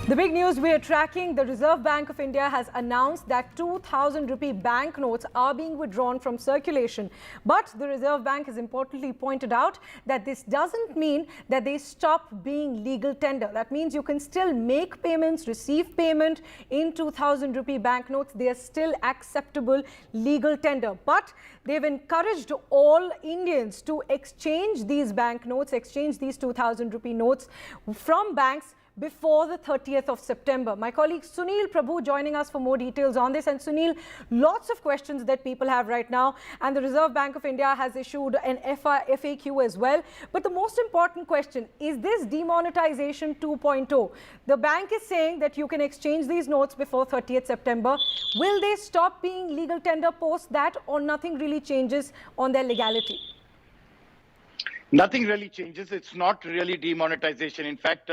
The big news we are tracking, the Reserve Bank of India has announced that 2,000 rupee banknotes are being withdrawn from circulation. But the Reserve Bank has importantly pointed out that this doesn't mean that they stop being legal tender. That means you can still make payments, receive payment in 2,000 rupee banknotes. They are still acceptable legal tender. But they've encouraged all Indians to exchange these banknotes, exchange these 2,000 rupee notes from banks before the 30th of September. My colleague Sunil Prabhu joining us for more details on this. And Sunil, lots of questions that people have right now, and the Reserve Bank of India has issued an FAQ as well. But the most important question, is this demonetization 2.0? The bank is saying that you can exchange these notes before 30th September. Will they stop being legal tender post that, or nothing really changes on their legality? Nothing really changes. It's not really demonetization. In fact,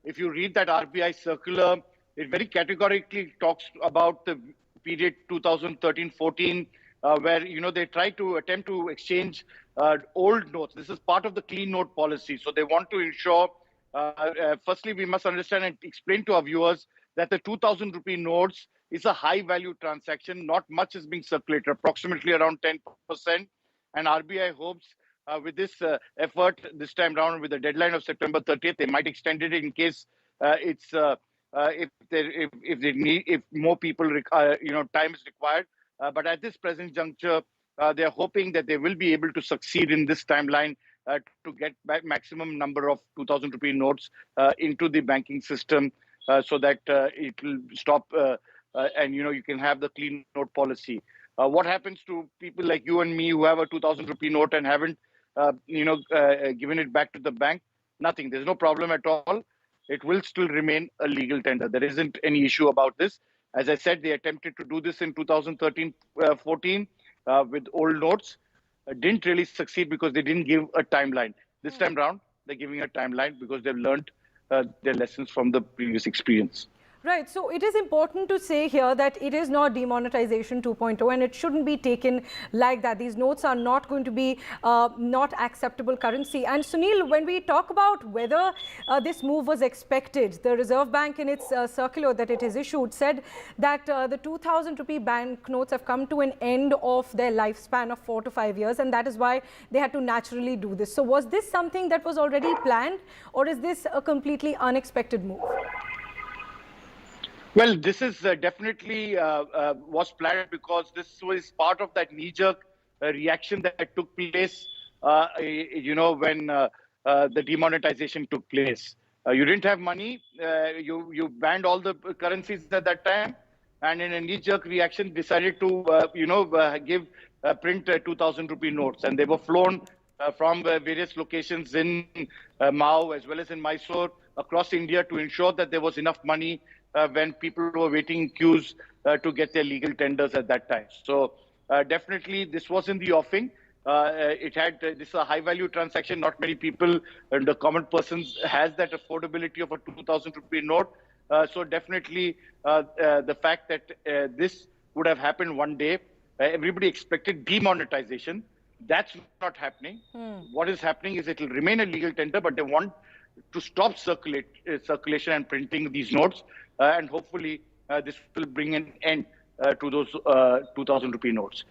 if you read that RBI circular, it very categorically talks about the period 2013-14, where they try to attempt to exchange old notes. This is part of the clean note policy. So they want to ensure, firstly, we must understand and explain to our viewers that the 2,000 rupee notes is a high value transaction. Not much is being circulated, approximately around 10%. And RBI hopes with this effort this time round, with the deadline of September 30th, they might extend it in case if more people time is required. But at this present juncture, they are hoping that they will be able to succeed in this timeline to get back maximum number of 2,000 rupee notes into the banking system, so that it will stop and you can have the clean note policy. What happens to people like you and me who have a 2,000 rupee note and haven't given it back to the bank? Nothing. There's no problem at all. It will still remain a legal tender. There isn't any issue about this. As I said, they attempted to do this in 2013-14 with old notes. Didn't really succeed because they didn't give a timeline. This time round, they're giving a timeline because they've learned their lessons from the previous experience. Right. So it is important to say here that it is not demonetization 2.0, and it shouldn't be taken like that. These notes are not going to be not acceptable currency. And Sunil, when we talk about whether this move was expected, the Reserve Bank in its circular that it has issued said that the 2,000 rupee banknotes have come to an end of their lifespan of 4 to 5 years, and that is why they had to naturally do this. So was this something that was already planned, or is this a completely unexpected move? Well, this is definitely was planned, because this was part of that knee-jerk reaction that took place, when the demonetization took place. You didn't have money. You banned all the currencies at that time, and in a knee-jerk reaction, decided to print 2,000 rupee notes, and they were flown from various locations in Mao as well as in Mysore across India to ensure that there was enough money when people were waiting in queues to get their legal tenders at that time. So definitely this was in the offing. This is a high value transaction. Not many people and the common person has that affordability of a 2,000 rupee note. So definitely the fact that this would have happened one day, everybody expected demonetization. That's not happening. What is happening is it will remain a legal tender, but they want to stop circulation and printing these notes, and hopefully this will bring an end to those 2,000 rupee notes.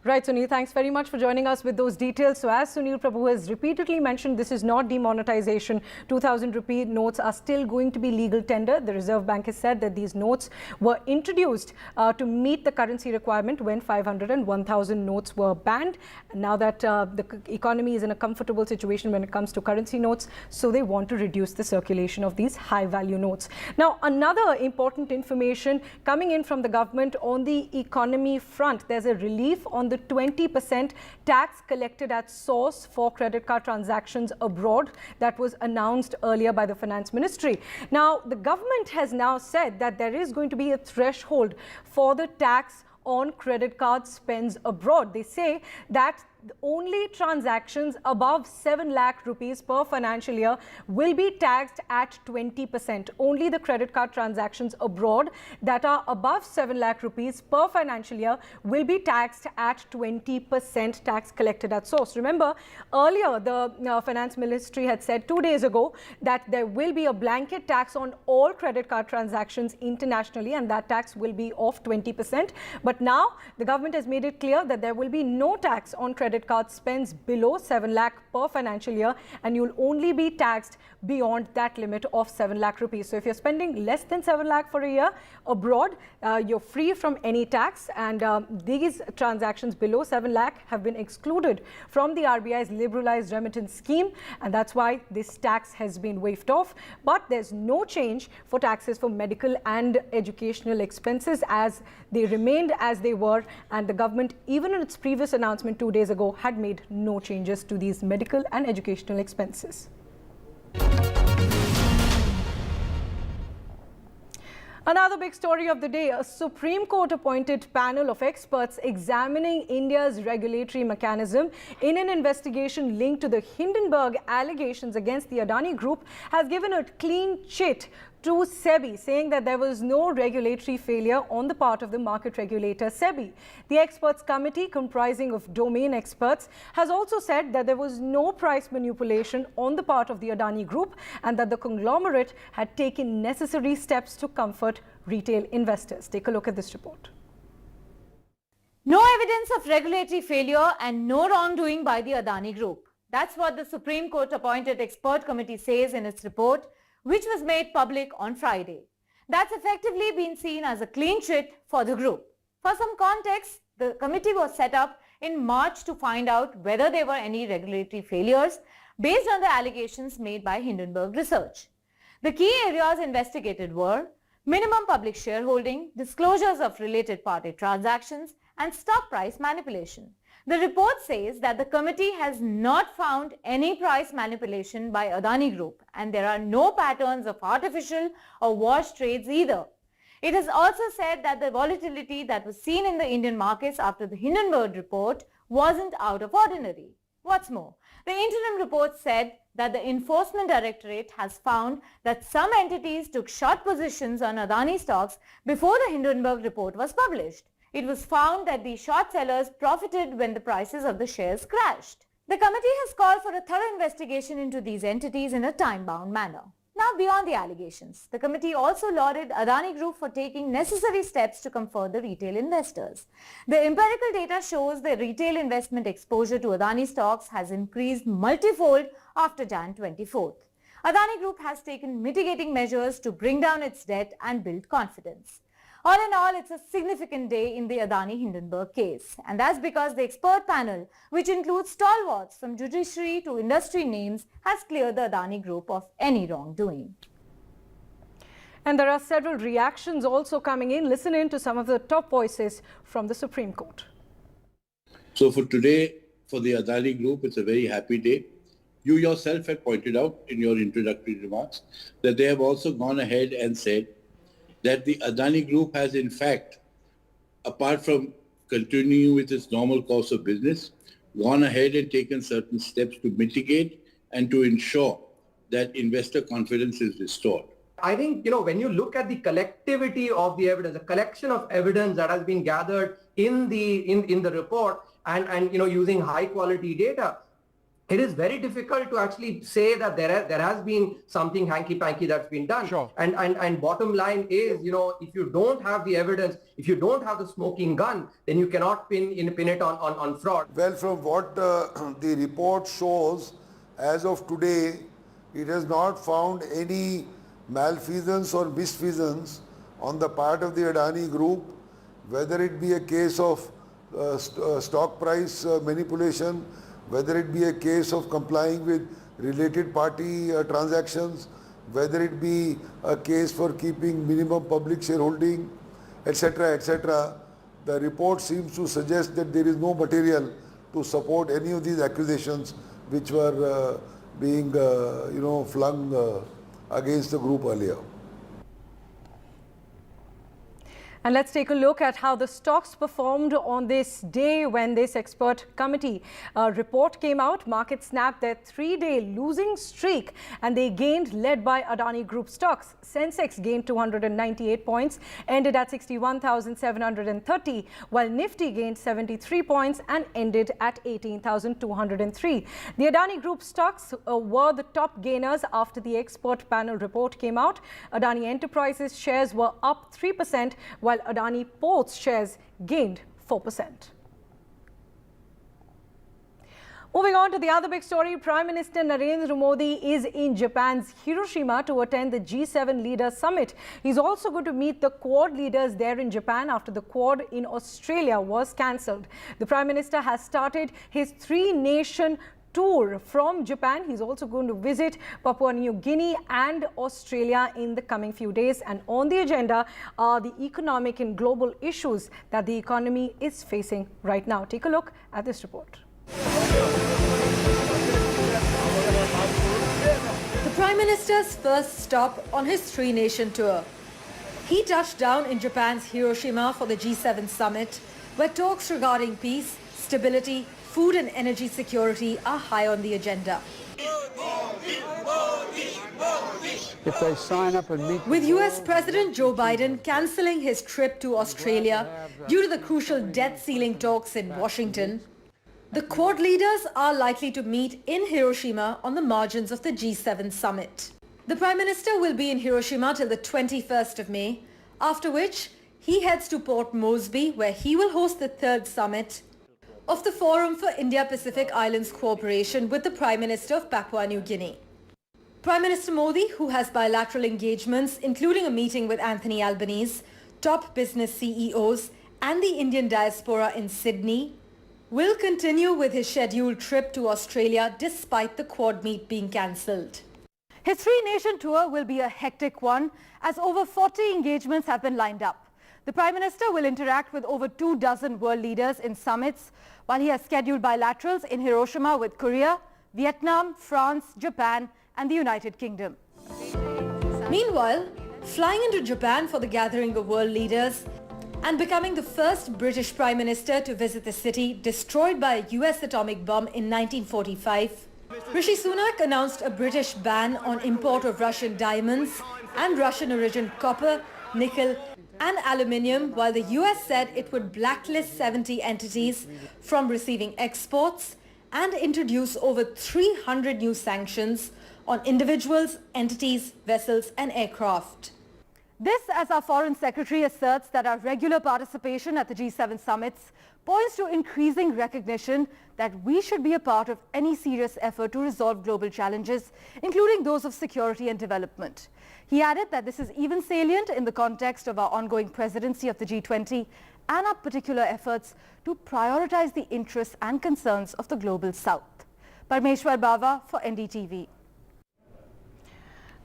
Right, Sunil, thanks very much for joining us with those details. So as Sunil Prabhu has repeatedly mentioned, this is not demonetization. 2,000 rupee notes are still going to be legal tender. The Reserve Bank has said that these notes were introduced to meet the currency requirement when 500 and 1,000 notes were banned. And now that the economy is in a comfortable situation when it comes to currency notes, so they want to reduce the circulation of these high value notes. Now, another important information coming in from the government on the economy front. There's a relief on the 20% tax collected at source for credit card transactions abroad that was announced earlier by the Finance Ministry. Now, the government has now said that there is going to be a threshold for the tax on credit card spends abroad. They say that only transactions above 7 lakh rupees per financial year will be taxed at 20%. Only the credit card transactions abroad that are above 7 lakh rupees per financial year will be taxed at 20% tax collected at source. Remember, earlier the Finance Ministry had said 2 days ago that there will be a blanket tax on all credit card transactions internationally, and that tax will be of 20%. But now the government has made it clear that there will be no tax on credit card spends below 7 lakh per financial year, and you'll only be taxed beyond that limit of 7 lakh rupees. So if you're spending less than 7 lakh for a year abroad, you're free from any tax, and these transactions below 7 lakh have been excluded from the RBI's liberalized remittance scheme, and that's why this tax has been waived off. But there's no change for taxes for medical and educational expenses, as they remained as they were, and the government, even in its previous announcement 2 days ago, had made no changes to these medical and educational expenses. Another big story of the day, a Supreme Court appointed panel of experts examining India's regulatory mechanism in an investigation linked to the Hindenburg allegations against the Adani Group has given a clean chit to SEBI, saying that there was no regulatory failure on the part of the market regulator SEBI. The experts committee, comprising of domain experts, has also said that there was no price manipulation on the part of the Adani Group, and that the conglomerate had taken necessary steps to comfort retail investors. Take a look at this report. No evidence of regulatory failure and no wrongdoing by the Adani Group. That's what the Supreme Court appointed expert committee says in its report, which was made public on Friday. That's effectively been seen as a clean chit for the group. For some context, the committee was set up in March to find out whether there were any regulatory failures based on the allegations made by Hindenburg Research. The key areas investigated were minimum public shareholding, disclosures of related party transactions, and stock price manipulation. The report says that the committee has not found any price manipulation by Adani Group, and there are no patterns of artificial or wash trades either. It has also said that the volatility that was seen in the Indian markets after the Hindenburg report wasn't out of ordinary. What's more, the interim report said that the Enforcement Directorate has found that some entities took short positions on Adani stocks before the Hindenburg report was published. It was found that the short sellers profited when the prices of the shares crashed. The committee has called for a thorough investigation into these entities in a time-bound manner. Now, beyond the allegations, the committee also lauded Adani Group for taking necessary steps to comfort the retail investors. The empirical data shows the retail investment exposure to Adani stocks has increased multifold after Jan 24th. Adani Group has taken mitigating measures to bring down its debt and build confidence. All in all, it's a significant day in the Adani-Hindenburg case. And that's because the expert panel, which includes stalwarts from judiciary to industry names, has cleared the Adani Group of any wrongdoing. And there are several reactions also coming in. Listen in to some of the top voices from the Supreme Court. So for today, for the Adani Group, it's a very happy day. You yourself had pointed out in your introductory remarks that they have also gone ahead and said that the Adani Group has in fact, apart from continuing with its normal course of business, gone ahead and taken certain steps to mitigate and to ensure that investor confidence is restored. I think, when you look at the collectivity of the evidence, the collection of evidence that has been gathered in the report and using high quality data, it is very difficult to actually say that there has been something hanky-panky that's been done. Sure. And bottom line is, if you don't have the evidence, if you don't have the smoking gun, then you cannot pin it on fraud. Well, from what the report shows, as of today, it has not found any malfeasance or misfeasance on the part of the Adani Group, whether it be a case of stock price manipulation, whether it be a case of complying with related party transactions, whether it be a case for keeping minimum public shareholding, etc., etc. The report seems to suggest that there is no material to support any of these accusations which were being flung against the group earlier. And let's take a look at how the stocks performed on this day when this expert committee report came out. Markets snapped their 3-day losing streak and they gained, led by Adani Group stocks. Sensex gained 298 points, ended at 61,730, while Nifty gained 73 points and ended at 18,203. The Adani Group stocks were the top gainers after the expert panel report came out. Adani Enterprises shares were up 3%, while Adani Ports shares gained 4%. Moving on to the other big story, Prime Minister Narendra Modi is in Japan's Hiroshima to attend the G7 Leaders Summit. He's also going to meet the Quad leaders there in Japan after the Quad in Australia was cancelled. The Prime Minister has started his 3-nation tour from Japan. He's also going to visit Papua New Guinea and Australia in the coming few days. And on the agenda are the economic and global issues that the economy is facing right now. Take a look at this report. The Prime Minister's first stop on his 3-nation tour. He touched down in Japan's Hiroshima for the G7 summit, where talks regarding peace, stability, food and energy security are high on the agenda. If they sign up and meet with US President Joe Biden cancelling his trip to Australia due to the crucial debt ceiling talks in Washington, the Quad leaders are likely to meet in Hiroshima on the margins of the G7 summit. The Prime Minister will be in Hiroshima till the 21st of May, after which he heads to Port Moresby, where he will host the 3rd summit of the Forum for Indo-Pacific Islands Cooperation with the Prime Minister of Papua New Guinea. Prime Minister Modi, who has bilateral engagements, including a meeting with Anthony Albanese, top business CEOs and the Indian diaspora in Sydney, will continue with his scheduled trip to Australia despite the Quad meet being cancelled. His 3-nation tour will be a hectic one as over 40 engagements have been lined up. The Prime Minister will interact with over 24 world leaders in summits, while he has scheduled bilaterals in Hiroshima with Korea, Vietnam, France, Japan and the United Kingdom. Meanwhile, flying into Japan for the gathering of world leaders and becoming the first British Prime Minister to visit the city destroyed by a US atomic bomb in 1945, Rishi Sunak announced a British ban on import of Russian diamonds and Russian-origin copper, nickel and aluminium, while the US said it would blacklist 70 entities from receiving exports and introduce over 300 new sanctions on individuals, entities, vessels and aircraft. This, as our Foreign Secretary asserts that our regular participation at the G7 summits points to increasing recognition that we should be a part of any serious effort to resolve global challenges, including those of security and development. He added that this is even salient in the context of our ongoing presidency of the G20 and our particular efforts to prioritize the interests and concerns of the global south. Parmeshwar Bava for NDTV.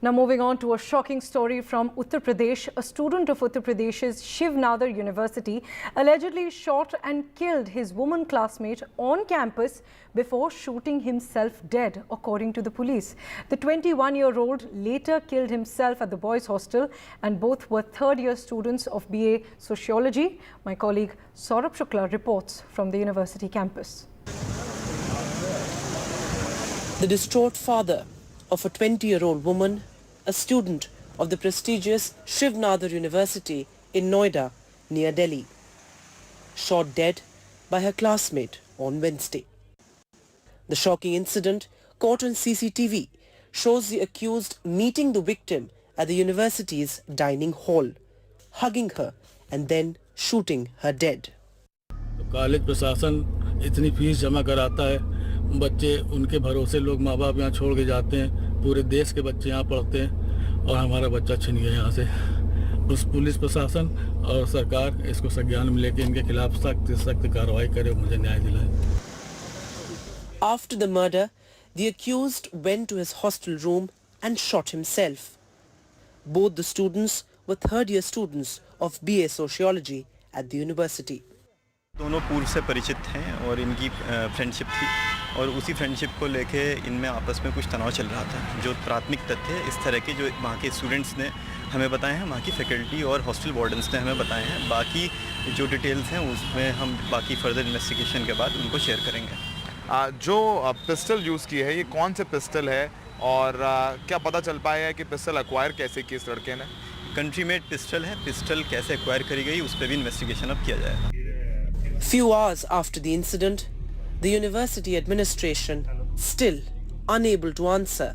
Now moving on to a shocking story from Uttar Pradesh. A student of Uttar Pradesh's Shiv Nadar University allegedly shot and killed his woman classmate on campus before shooting himself dead, according to the police. The 21-year-old later killed himself at the boys' hostel, and both were third-year students of BA Sociology. My colleague Saurabh Shukla reports from the university campus. The distraught father of a 20-year-old woman, a student of the prestigious Shiv Nadar University in Noida, near Delhi, shot dead by her classmate on Wednesday. The shocking incident, caught on CCTV, shows the accused meeting the victim at the university's dining hall, hugging her and then shooting her dead. College प्रशासन इतनी fees जमा कराता है, बच्चे उनके भरोसे लोग माँ बाप यहाँ छोड़ के जाते हैं, पूरे देश के बच्चे यहाँ पढ़ते हैं और हमारा बच्चा छिन गया यहाँ से। उस पुलिस प्रशासन और सरकार इसको संज्ञान में लेके इनके खिलाफ सख्त सख्त कार्रवाई करे, मुझे न्याय दिलाए। After the murder, the accused went to his hostel room and shot himself. Both the students were third-year students of BA Sociology at the university. दोनों पूर्व से परिचित हैं और इनकी फ्रेंडशिप थी और उसी फ्रेंडशिप को लेके इनमें आपस में कुछ तनाव चल रहा था। जो प्राथमिक तथ्य इस तरह के जो वहाँ के स्टूडेंट्स ने हमें बताए हैं, वहाँ की फैकल्टी और हॉस्टल वार्डन्स ने हमें बताए हैं। बाकी जो डिटेल्स हैं उसमें हम बाकी फर्दर इन्वेस्टिगेशन के बाद उनको शेयर करेंगे। जो पिस्टल यूज़ की है, ये कौन से पिस्टल है और क्या पता चल पाया है कि पिस्टल एक्वायर कैसे की इस लड़के ने? कंट्री मेड पिस्टल है। पिस्टल कैसे एक्वायर करी गई उस पर भी इन्वेस्टिगेशन अब किया जाएगा। Few hours after the incident, the university administration still unable to answer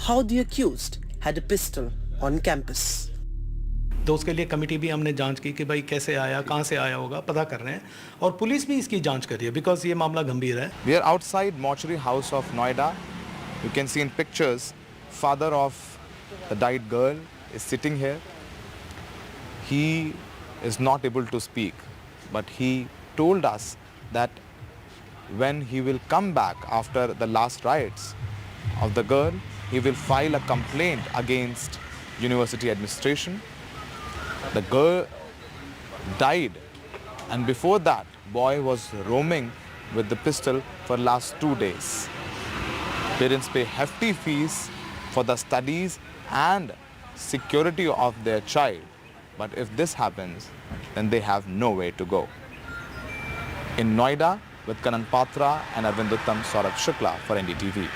how the accused had a pistol on campus. तो उसके लिए कमेटी भी हमने जांच की कि भाई कैसे आया, कहां से आया होगा, पता कर रहे हैं और पुलिस भी इसकी जांच कर रही है बिकॉज ये मामला गंभीर है। We are outside mortuary house of Noida. You can see in pictures, father of the died girl is sitting here. He is not able to speak, but he told us that when he will come back after the last riots of the girl, he will file a complaint against university administration. The girl died, and before that, boy was roaming with the pistol for last 2 days. Parents pay hefty fees for the studies and security of their child, but if this happens, then they have no way to go. In Noida, with Kanan Patra and Arvind Uttam, Saurabh Shukla for NDTV.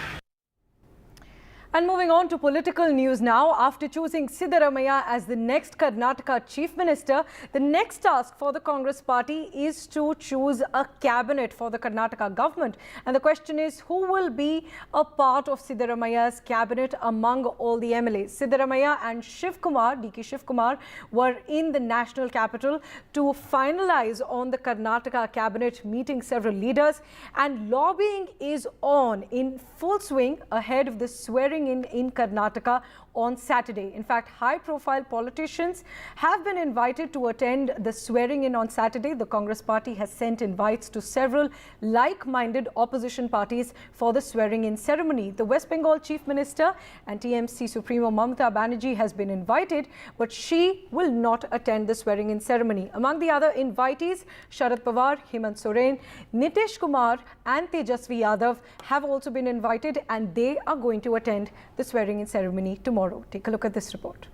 And moving on to political news now, after choosing Siddaramaiah as the next Karnataka Chief Minister, the next task for the Congress party is to choose a cabinet for the Karnataka government. And the question is, who will be a part of Siddaramaiah's cabinet among all the MLAs? Siddaramaiah and DK Shiv Kumar, were in the national capital to finalize on the Karnataka cabinet, meeting several leaders, and lobbying is on in full swing ahead of the swearing in Karnataka on Saturday. In fact, high-profile politicians have been invited to attend the swearing-in on Saturday. The Congress party has sent invites to several like-minded opposition parties for the swearing-in ceremony. The West Bengal Chief Minister and TMC Supremo Mamata Banerjee has been invited, but she will not attend the swearing-in ceremony. Among the other invitees, Sharad Pawar, Hemant Soren, Nitish Kumar and Tejasvi Yadav have also been invited, and they are going to attend the swearing-in ceremony tomorrow. Take a look at this report.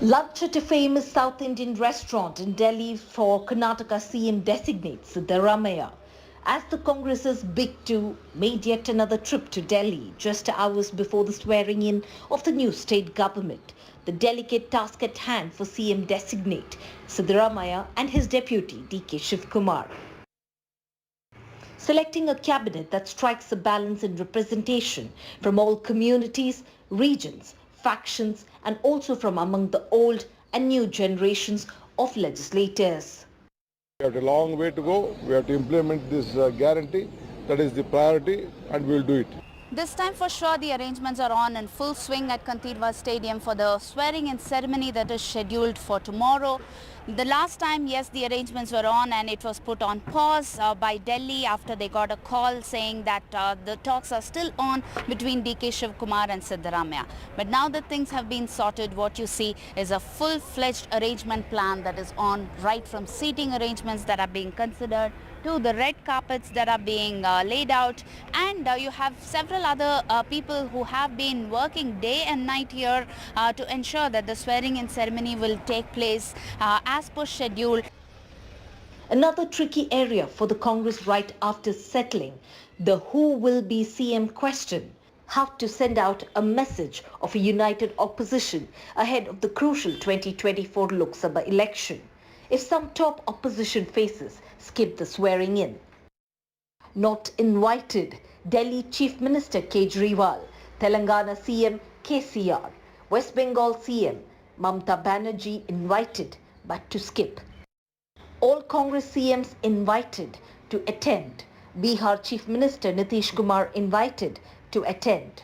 Lunch at a famous South Indian restaurant in Delhi for Karnataka CM designate Siddaramaiah. As the Congress's Big Two made yet another trip to Delhi just hours before the swearing-in of the new state government, the delicate task at hand for CM designate Siddaramaiah and his deputy DK Shiv Kumar. Selecting a cabinet that strikes a balance in representation from all communities, regions, factions, and also from among the old and new generations of legislators. We have a long way to go. We have to implement this guarantee. That is the priority, and we will do it. This time for sure the arrangements are on in full swing at Kantirva Stadium for the swearing-in ceremony that is scheduled for tomorrow. The last time, yes, the arrangements were on and it was put on pause by Delhi after they got a call saying that the talks are still on between DK Shiv Kumar and Siddaramaiah. But now that things have been sorted, what you see is a full-fledged arrangement plan that is on, right from seating arrangements that are being considered to the red carpets that are being laid out, and you have several other people who have been working day and night here to ensure that the swearing-in ceremony will take place as per schedule. Another tricky area for the Congress right after settling the who will be CM question. How to send out a message of a united opposition ahead of the crucial 2024 Lok Sabha election. If some top opposition faces skip the swearing-in. Not invited, Delhi Chief Minister Kejriwal, Telangana CM KCR, West Bengal CM Mamata Banerjee invited but to skip. All Congress CMs invited to attend. Bihar Chief Minister Nitish Kumar invited to attend.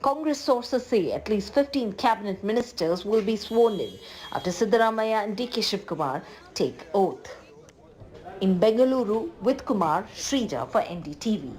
Congress sources say at least 15 cabinet ministers will be sworn in after Siddaramaiah and DK Shiv Kumar take oath. In Bengaluru, with Kumar, Shrija for NDTV.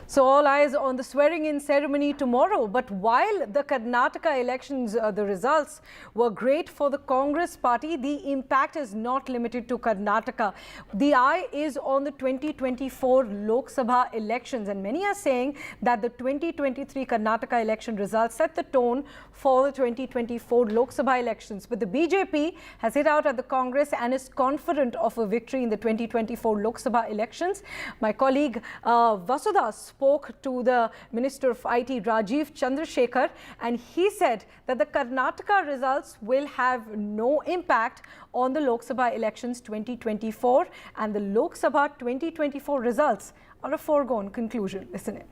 So all eyes on the swearing-in ceremony tomorrow. But while the Karnataka elections, the results were great for the Congress party, the impact is not limited to Karnataka. The eye is on the 2024 Lok Sabha elections, and many are saying that the 2023 Karnataka election results set the tone for the 2024 Lok Sabha elections. But the BJP has hit out at the Congress and is confident of a victory in the 2024 Lok Sabha elections. My colleague Vasudha spoke to the Minister of IT, Rajiv Chandrasekhar, and he said that the Karnataka results will have no impact on the Lok Sabha elections 2024, and the Lok Sabha 2024 results are a foregone conclusion. Listen in.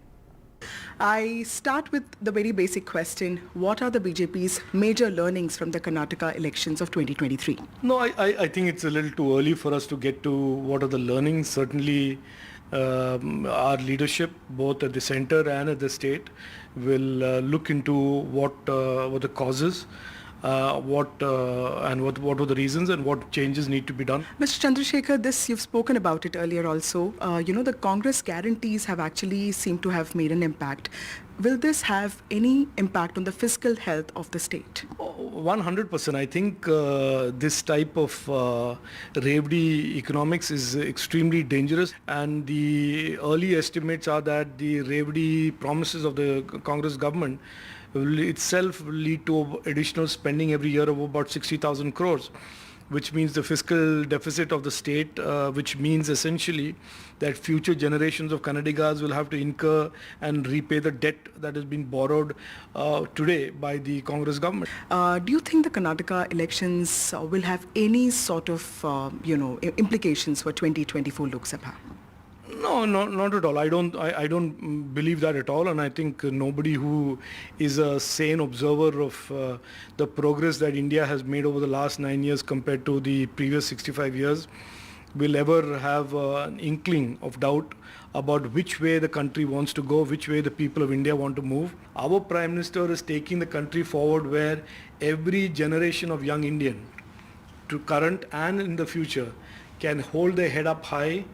I start with the very basic question: what are the BJP's major learnings from the Karnataka elections of 2023? No, I think it's a little too early for us to get to what are the learnings. Certainly, our leadership, both at the center and at the state, will look into what were the causes, what were the reasons, and what changes need to be done. Mr. Chandrasekhar, this you've spoken about it earlier also. The Congress guarantees have actually seemed to have made an impact. Will this have any impact on the fiscal health of the state? 100%. I think this type of Revdi economics is extremely dangerous, and the early estimates are that the Revdi promises of the Congress government will itself lead to additional spending every year of about 60,000 crores, which means the fiscal deficit of the state, which means essentially that future generations of Kannadigas will have to incur and repay the debt that has been borrowed today by the Congress government. Do you think the Karnataka elections will have any sort of, implications for 2024 Lok Sabha? No, not at all. I don't believe that at all, and I think nobody who is a sane observer of the progress that India has made over the last 9 years compared to the previous 65 years will ever have an inkling of doubt about which way the country wants to go, which way the people of India want to move. Our Prime Minister is taking the country forward where every generation of young Indian, to current and in the future, can hold their head up high,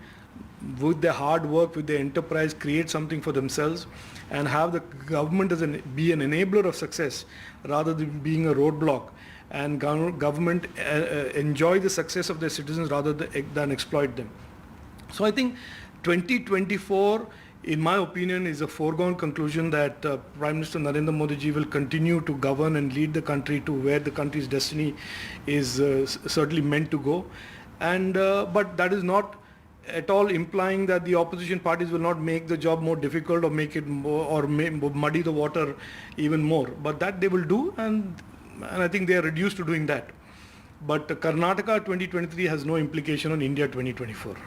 with their hard work, with their enterprise, create something for themselves, and have the government be an enabler of success rather than being a roadblock, and government enjoy the success of their citizens rather than exploit them. So I think 2024, in my opinion, is a foregone conclusion that Prime Minister Narendra Modi ji will continue to govern and lead the country to where the country's destiny is certainly meant to go. And but that is not at all implying that the opposition parties will not make the job more difficult or make it more, or muddy the water even more. But that they will do, and I think they are reduced to doing that. But Karnataka 2023 has no implication on India 2024.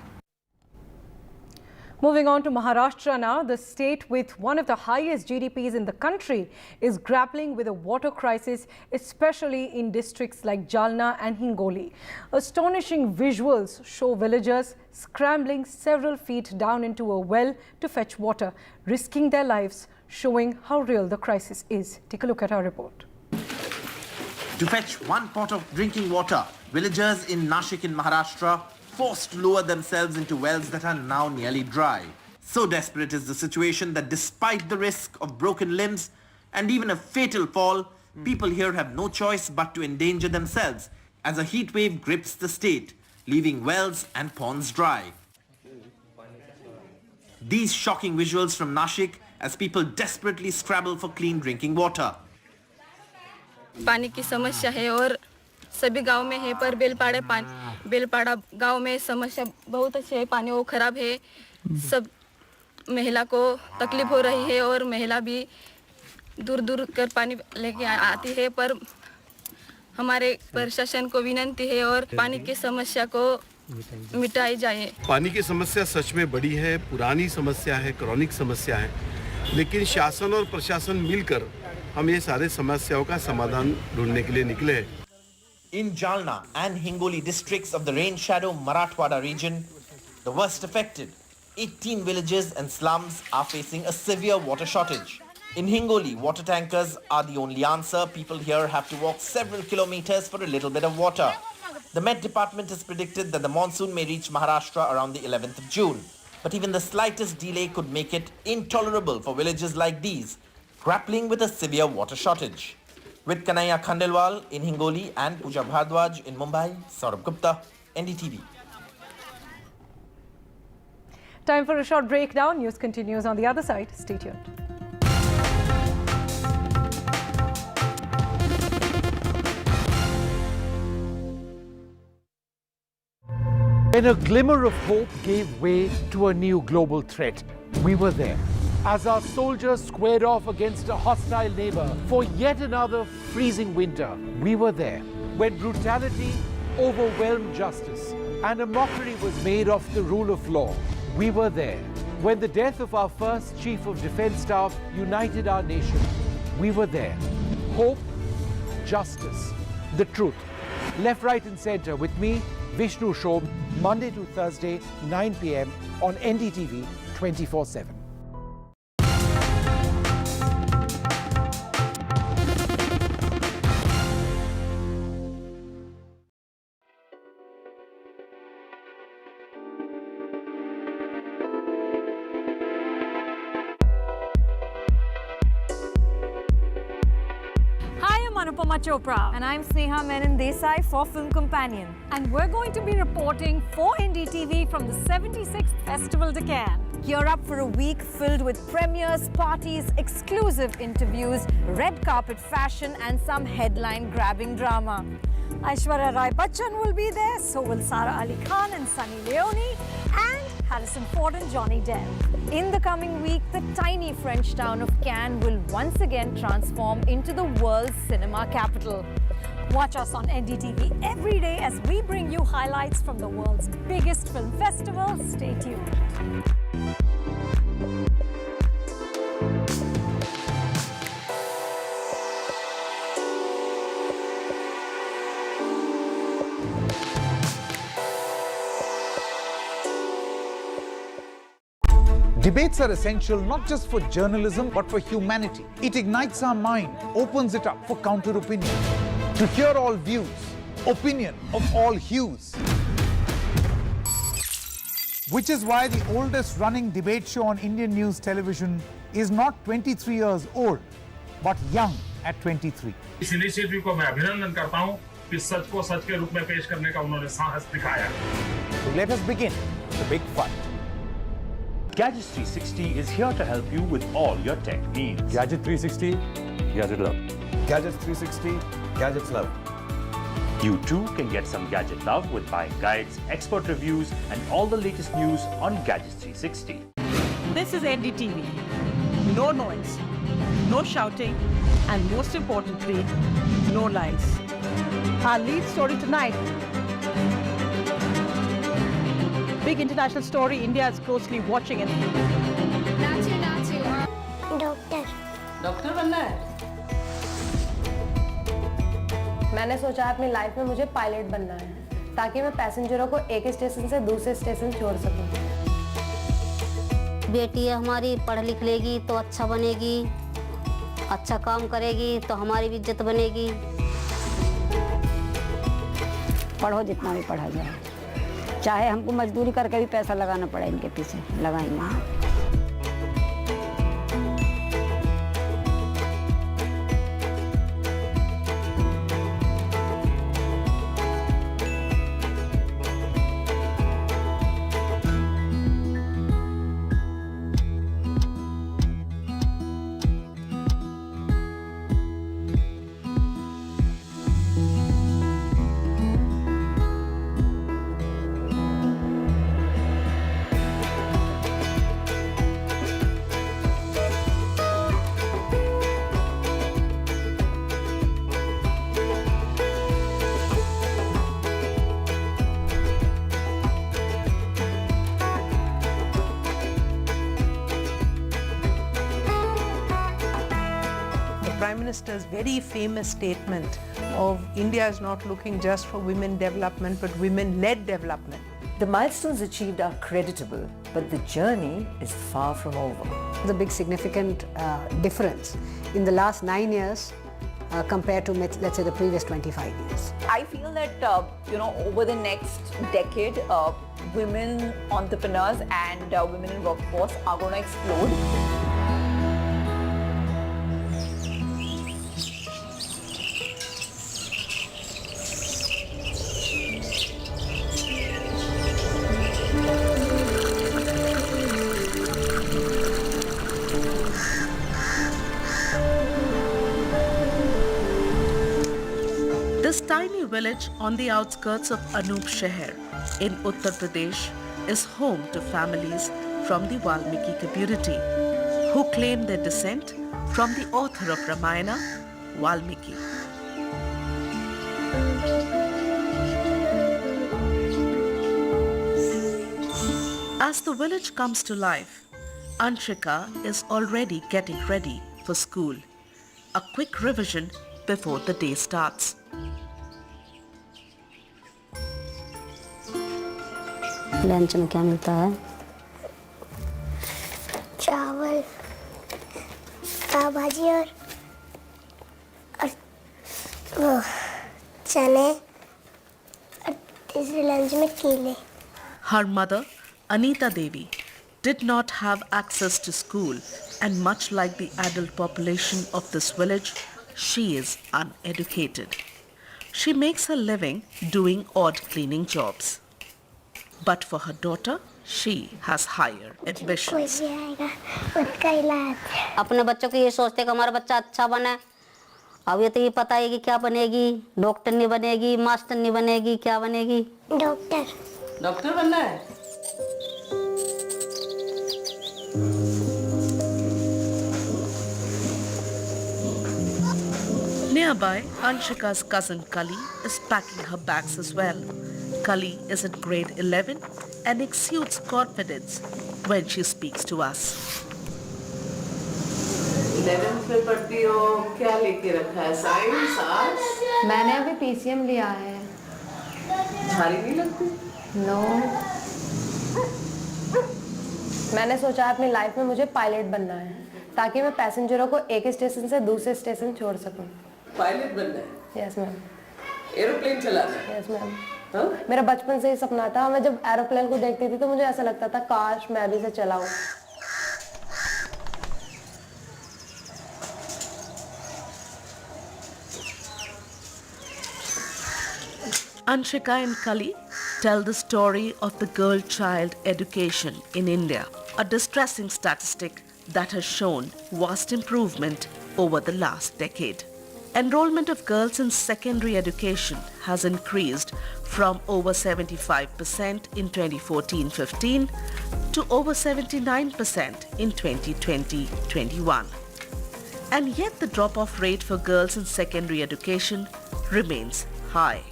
Moving on to Maharashtra now, the state with one of the highest GDPs in the country is grappling with a water crisis, especially in districts like Jalna and Hingoli. Astonishing visuals show villagers scrambling several feet down into a well to fetch water, risking their lives, showing how real the crisis is. Take a look at our report. To fetch one pot of drinking water, villagers in Nashik in Maharashtra forced to lower themselves into wells that are now nearly dry. So desperate is the situation that despite the risk of broken limbs and even a fatal fall, people here have no choice but to endanger themselves as a heat wave grips the state, leaving wells and ponds dry. These shocking visuals from Nashik as people desperately scrabble for clean drinking water. पानी की समस्या है और सभी गांव में है, पर बेलपाड़ा गांव में समस्या बहुत अच्छी है, पानी वो खराब है, सब महिला को तकलीफ हो रही है और महिला भी दूर दूर कर पानी लेके आती है, पर हमारे प्रशासन को विनती है और पानी की समस्या को मिटाई जाए। पानी की समस्या सच में बड़ी है, पुरानी समस्या है, क्रॉनिक समस्या है, लेकिन शासन और प्रशासन मिलकर हम ये सारे समस्याओं का समाधान ढूंढने के लिए निकले हैं। In Jalna and Hingoli districts of the rain-shadow Marathwada region, the worst affected, 18 villages and slums are facing a severe water shortage. In Hingoli, water tankers are the only answer. People here have to walk several kilometers for a little bit of water. The Met Department has predicted that the monsoon may reach Maharashtra around the 11th of June. But even the slightest delay could make it intolerable for villages like these, grappling with a severe water shortage. With Kanaya Khandelwal in Hingoli and Pooja Bhardwaj in Mumbai, Saurabh Gupta, NDTV. Time for a short break now. News continues on the other side. Stay tuned. When a glimmer of hope gave way to a new global threat, we were there. As our soldiers squared off against a hostile neighbor for yet another freezing winter, we were there. When brutality overwhelmed justice and a mockery was made of the rule of law, we were there. When the death of our first Chief of Defence Staff united our nation, we were there. Hope, justice, the truth. Left, right and centre with me, Vishnu Shom, Monday to Thursday, 9 p.m. on NDTV 24/7. Anupama Chopra. And I'm Sneha Menon Desai for Film Companion. And we're going to be reporting for NDTV from the 76th Festival de Cannes. Gear up for a week filled with premieres, parties, exclusive interviews, red carpet fashion and some headline-grabbing drama. Aishwarya Rai Bachchan will be there, so will Sara Ali Khan and Sunny Leone, and Harrison Ford and Johnny Depp. In the coming week, the tiny French town of Cannes will once again transform into the world's cinema capital. Watch us on NDTV every day as we bring you highlights from the world's biggest film festival. Stay tuned. Debates are essential not just for journalism but for humanity. It ignites our mind, opens it up for counter-opinion. To hear all views, opinion of all hues. Which is why the oldest running debate show on Indian news television is not 23 years old, but young at 23. इस initiative को मैं अभिनंदन करता हूं कि सच को सच के रूप में पेश करने का उन्होंने साहस दिखाया. So let us begin the big fight. Gadgets 360 is here to help you with all your tech needs. Gadget 360, Gadget Love. Gadgets 360, Gadgets Love. You too can get some gadget love with buying guides, expert reviews, and all the latest news on Gadgets 360. This is NDTV. No noise, no shouting, and most importantly, no lies. Our lead story tonight. Big international story. India is closely watching it. Doctor doctor बनना है? मैंने सोचा अपनी life में मुझे pilot बनना है ताकि मैं पैसेंजरों को एक स्टेशन से दूसरे स्टेशन छोड़ सकूं। बेटी हमारी पढ़ लिख लेगी तो अच्छा बनेगी, अच्छा काम करेगी तो हमारी भी इज्जत बनेगी। पढ़ो जितना भी पढ़ा जाए, चाहे हमको मजदूरी करके भी पैसा लगाना पड़े इनके पीछे, लगाएंगे। Prime Minister's very famous statement of India is not looking just for women development but women-led development. The milestones achieved are creditable, but the journey is far from over. The big significant difference in the last 9 years, compared to, let's say, the previous 25 years. I feel that, over the next decade, women entrepreneurs and women in workforce are going to explode. This tiny village on the outskirts of Anup Shahar in Uttar Pradesh is home to families from the Valmiki community who claim their descent from the author of Ramayana, Valmiki. As the village comes to life, Anshika is already getting ready for school. A quick revision before the day starts. Lunch में क्या मिलता है? चावल, पाव भाजी और चने और तीसरे लंच में केले. Her mother, Anita Devi, did not have access to school, and much like the adult population of this village, she is uneducated. She makes her living doing odd cleaning jobs. But for her daughter, she has higher ambitions. अपने बच्चों को ये सोचते हैं कि हमारा बच्चा अच्छा बने. अब ये तो ये पता है कि क्या बनेगी, डॉक्टर नहीं बनेगी, मास्टर नहीं बनेगी, क्या बनेगी? डॉक्टर. डॉक्टर बनना है? Nearby, Anshika's cousin Kali is packing her bags as well. Kali is in grade 11 and exudes confidence when she speaks to us. 11th में पढ़ती हो, क्या लेके रखा है? Science, arts? मैंने अभी PCM लिया है. भारी नहीं लगती? नो. मैंने सोचा अपनी लाइफ में मुझे पायलट बनना है ताकि मैं पैसेंजरों को एक स्टेशन से दूसरे स्टेशन छोड़ सकूं. पायलट बनना है? Yes ma'am. एरोप्लेन चलाना है? Yes ma'am. मेरा बचपन से ही सपना था. मैं जब एरोप्लेन को देखती थी तो मुझे ऐसा लगता था काश मैं भी इसे चलाऊं. Anshika and Kali tell the story of the girl-child education in India, a distressing statistic that has shown vast improvement over the last decade. Enrollment of girls in secondary education has increased from over 75% in 2014-15 to over 79% in 2020-21. And yet the drop-off rate for girls in secondary education remains high.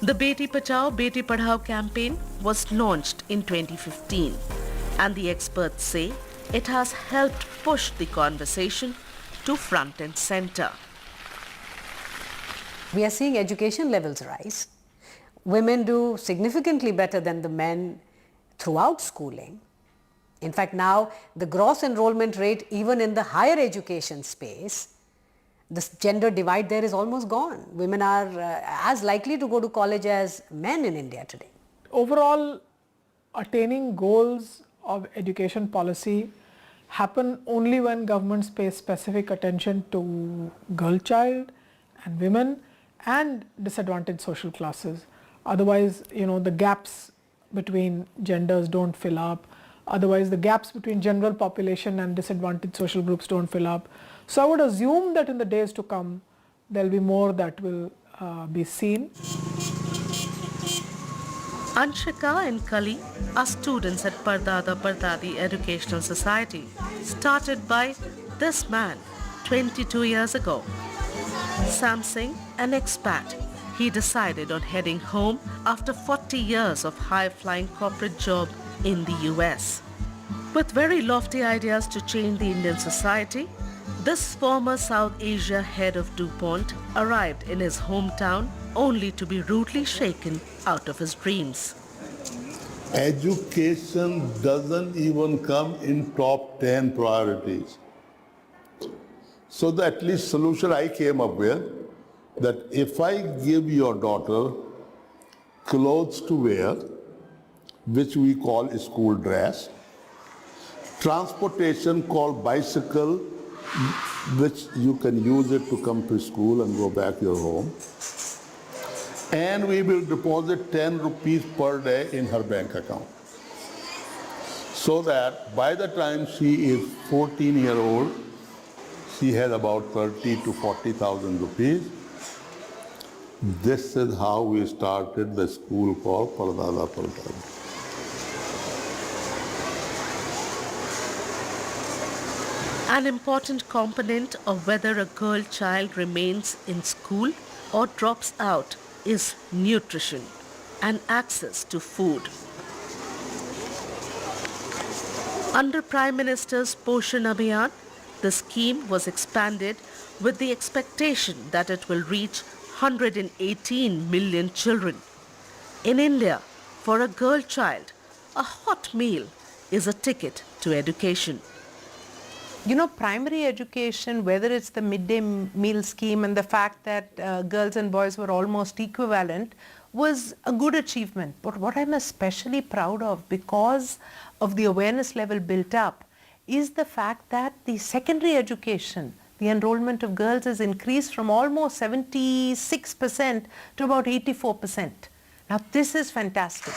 The Beti Bachao, Beti Padhao campaign was launched in 2015, and the experts say it has helped push the conversation to front and center. We are seeing education levels rise. Women do significantly better than the men throughout schooling. In fact, now the gross enrollment rate, even in the higher education space, the gender divide there is almost gone. Women are as likely to go to college as men in India today. Overall, attaining goals of education policy happen only when governments pay specific attention to girl child and women and disadvantaged social classes. Otherwise, the gaps between genders don't fill up. Otherwise, the gaps between general population and disadvantaged social groups don't fill up. So I would assume that in the days to come, there will be more that will be seen. Anshika and Kali are students at Pardada Pardadi Educational Society, started by this man 22 years ago. Sam Singh, an expat, he decided on heading home after 40 years of high-flying corporate job in the US. With very lofty ideas to change the Indian society, this former South Asia head of DuPont arrived in his hometown only to be rudely shaken out of his dreams. Education doesn't even come in top 10 priorities. So the at least solution I came up with, that if I give your daughter clothes to wear, which we call a school dress, transportation called bicycle, which you can use it to come to school and go back your home, and we will deposit 10 rupees per day in her bank account. So that by the time she is 14-year-old, she has about 30 to 40,000 rupees. This is how we started the school called Pardada Pardada. An important component of whether a girl child remains in school or drops out is nutrition and access to food. Under Prime Minister's Poshan Abhiyan, the scheme was expanded with the expectation that it will reach 118 million children. In India, for a girl child, a hot meal is a ticket to education. You know, primary education, whether it's the midday meal scheme and the fact that girls and boys were almost equivalent, was a good achievement. But what I'm especially proud of, because of the awareness level built up, is the fact that the secondary education, the enrollment of girls has increased from almost 76% to about 84%. Now this is fantastic.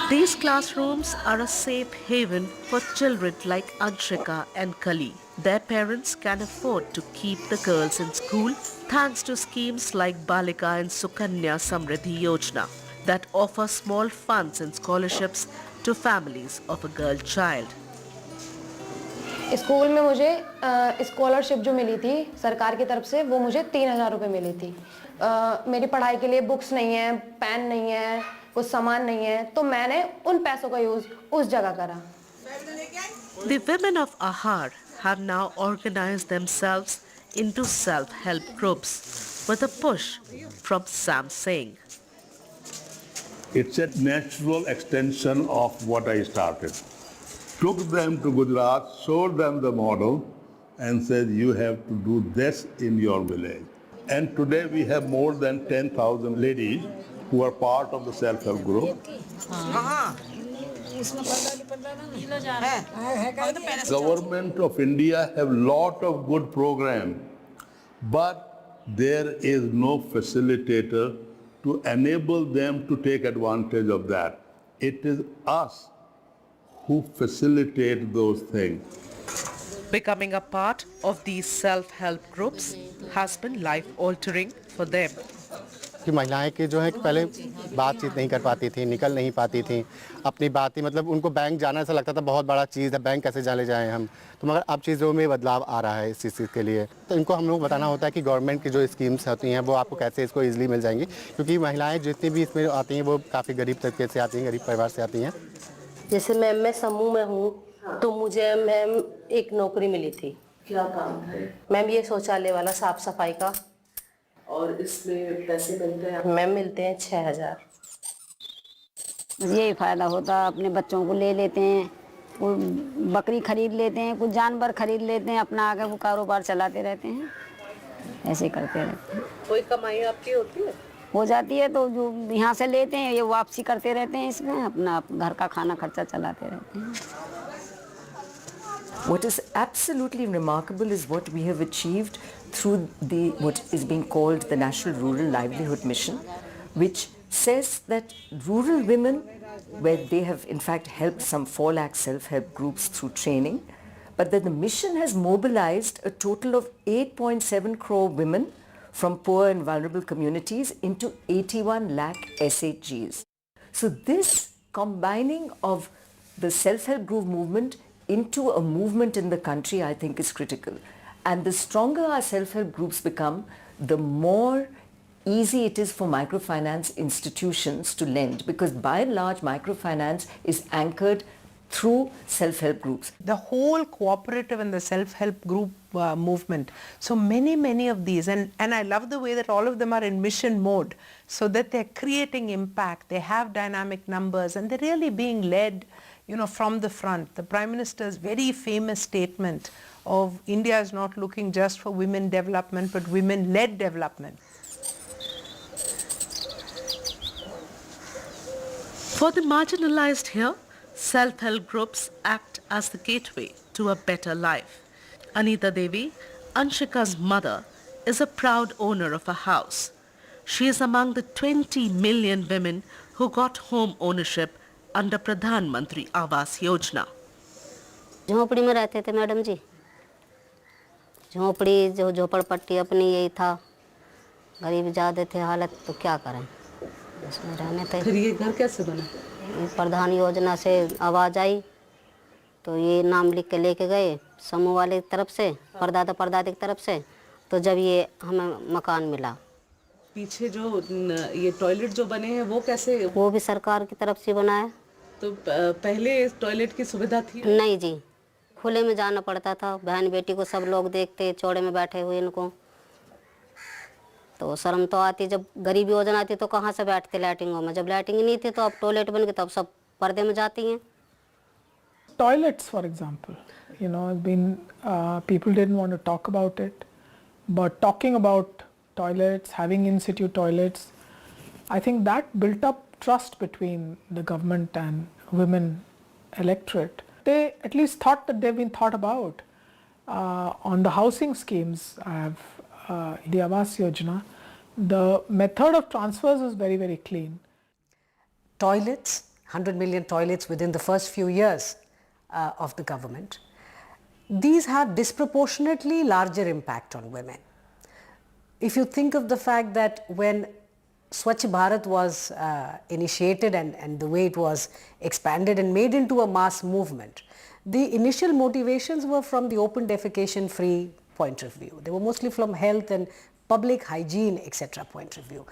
These classrooms are a safe haven for children like Anshika and Kali. Their parents can afford to keep the girls in school thanks to schemes like Balika and Sukanya Samriddhi Yojana that offer small funds and scholarships to families of a girl child. School में मुझे scholarship जो मिली थी सरकार की तरफ से, वो मुझे 3,000 रुपये मिली थी. मेरी पढ़ाई के लिए बुक्स नहीं है, पेन नहीं है, कुछ सामान नहीं है, तो मैंने उन पैसों का यूज उस जगह करा. The women of Ahar have now organized themselves into self-help groups with a push from Sam Singh. It's a natural extension of what I started. Took them to Gujarat, showed them the model and said, you have to do this in your village. And today we have more than 10,000 ladies who are part of the self-help group. Government of India have lot of good program, but there is no facilitator to enable them to take advantage of that. It is us who facilitate those things. Becoming a part of these self-help groups has been life-altering for them. कि महिलाएं की जो है कि पहले बातचीत नहीं कर पाती थी, निकल नहीं पाती थी, अपनी बात ही मतलब उनको बैंक जाना ऐसा लगता था बहुत बड़ा चीज़ है, बैंक कैसे चले जाएं हम. तो मगर अब चीज़ों में बदलाव आ रहा है इस चीज़ के लिए. तो इनको हम लोग बताना होता है कि गवर्नमेंट की जो स्कीम्स होती हैं वो आपको कैसे इसको ईजिली मिल जाएंगी, क्योंकि महिलाएं जितनी भी इसमें आती हैं वो काफ़ी गरीब तबके से आती हैं, गरीब परिवार से आती हैं. जैसे मैम मैं समूह में हूँ तो मुझे मैम एक नौकरी मिली थी. क्या काम है मैम? ये शौचालय वाला साफ सफाई का. और इसमें पैसे मिलते हैं? मैम मिलते हैं 6,000. यही फायदा होता है, अपने बच्चों को ले लेते हैं, कोई बकरी खरीद लेते हैं, कुछ जानवर खरीद लेते हैं, अपना आगे वो कारोबार चलाते रहते हैं, ऐसे करते रहते हैं. कोई कमाई आपकी होती है? हो जाती है तो जो यहाँ से लेते हैं ये वापसी करते रहते हैं, इसमें अपना घर का खाना खर्चा चलाते रहते हैं. What is absolutely remarkable is what we have achieved through what is being called the National Rural Livelihood Mission, which says that rural women, where they have in fact helped some 4 lakh self-help groups through training, but that the mission has mobilized a total of 8.7 crore women from poor and vulnerable communities into 81 lakh SHGs. So this combining of the self-help group movement into a movement in the country, I think, is critical. And the stronger our self-help groups become, the more easy it is for microfinance institutions to lend, because by and large microfinance is anchored through self-help groups. The whole cooperative and the self-help group movement. So many of these, and I love the way that all of them are in mission mode, so that they're creating impact, they have dynamic numbers, and they're really being led, from the front. The Prime Minister's very famous statement of India is not looking just for women development, but women-led development. For the marginalized here, self-help groups act as the gateway to a better life. Anita Devi, Anshika's mother, is a proud owner of a house. She is among the 20 million women who got home ownership under Pradhan Mantri Awas Yojana. झोपड़ी में रहते थे madam जी, झोपड़ी जो झोपड़पट्टी अपनी यही था, गरीब ज़्यादा थे हालत, तो क्या करें, इसमें रहने थे। फिर ये घर कैसे बना? प्रधान योजना से आवाज़ आई तो ये नाम लिख के लेके गए समूह वाले की तरफ से, परदादा परदादी की तरफ से, तो जब ये हमें मकान मिला। पीछे जो ये टॉयलेट जो बने हैं वो कैसे? वो भी सरकार की तरफ से बना है। तो पहले टॉयलेट की सुविधा थी? नहीं जी, खुले में जाना पड़ता था, बहन बेटी को सब लोग देखते चौड़े में बैठे हुए इनको, तो शर्म तो आती। जब गरीब योजना आती तो कहाँ से बैठते लैट्रिनों में, जब लैट्रिन नहीं थी तो अब टॉयलेट बन गए तो अब सब पर्दे में जाती हैं। Toilets, for example, has been, people didn't want to talk about it, but talking about toilets, having in-situ toilets, I think that built up trust between the government and women electorate. They at least thought that they've been thought about. On the housing schemes, I have the Awas Yojana, the method of transfers is very, very clean. Toilets, 100 million toilets within the first few years of the government. These have disproportionately larger impact on women. If you think of the fact that when Swachh Bharat was initiated and the way it was expanded and made into a mass movement, the initial motivations were from the open defecation free point of view. They were mostly from health and public hygiene, etc. point of view.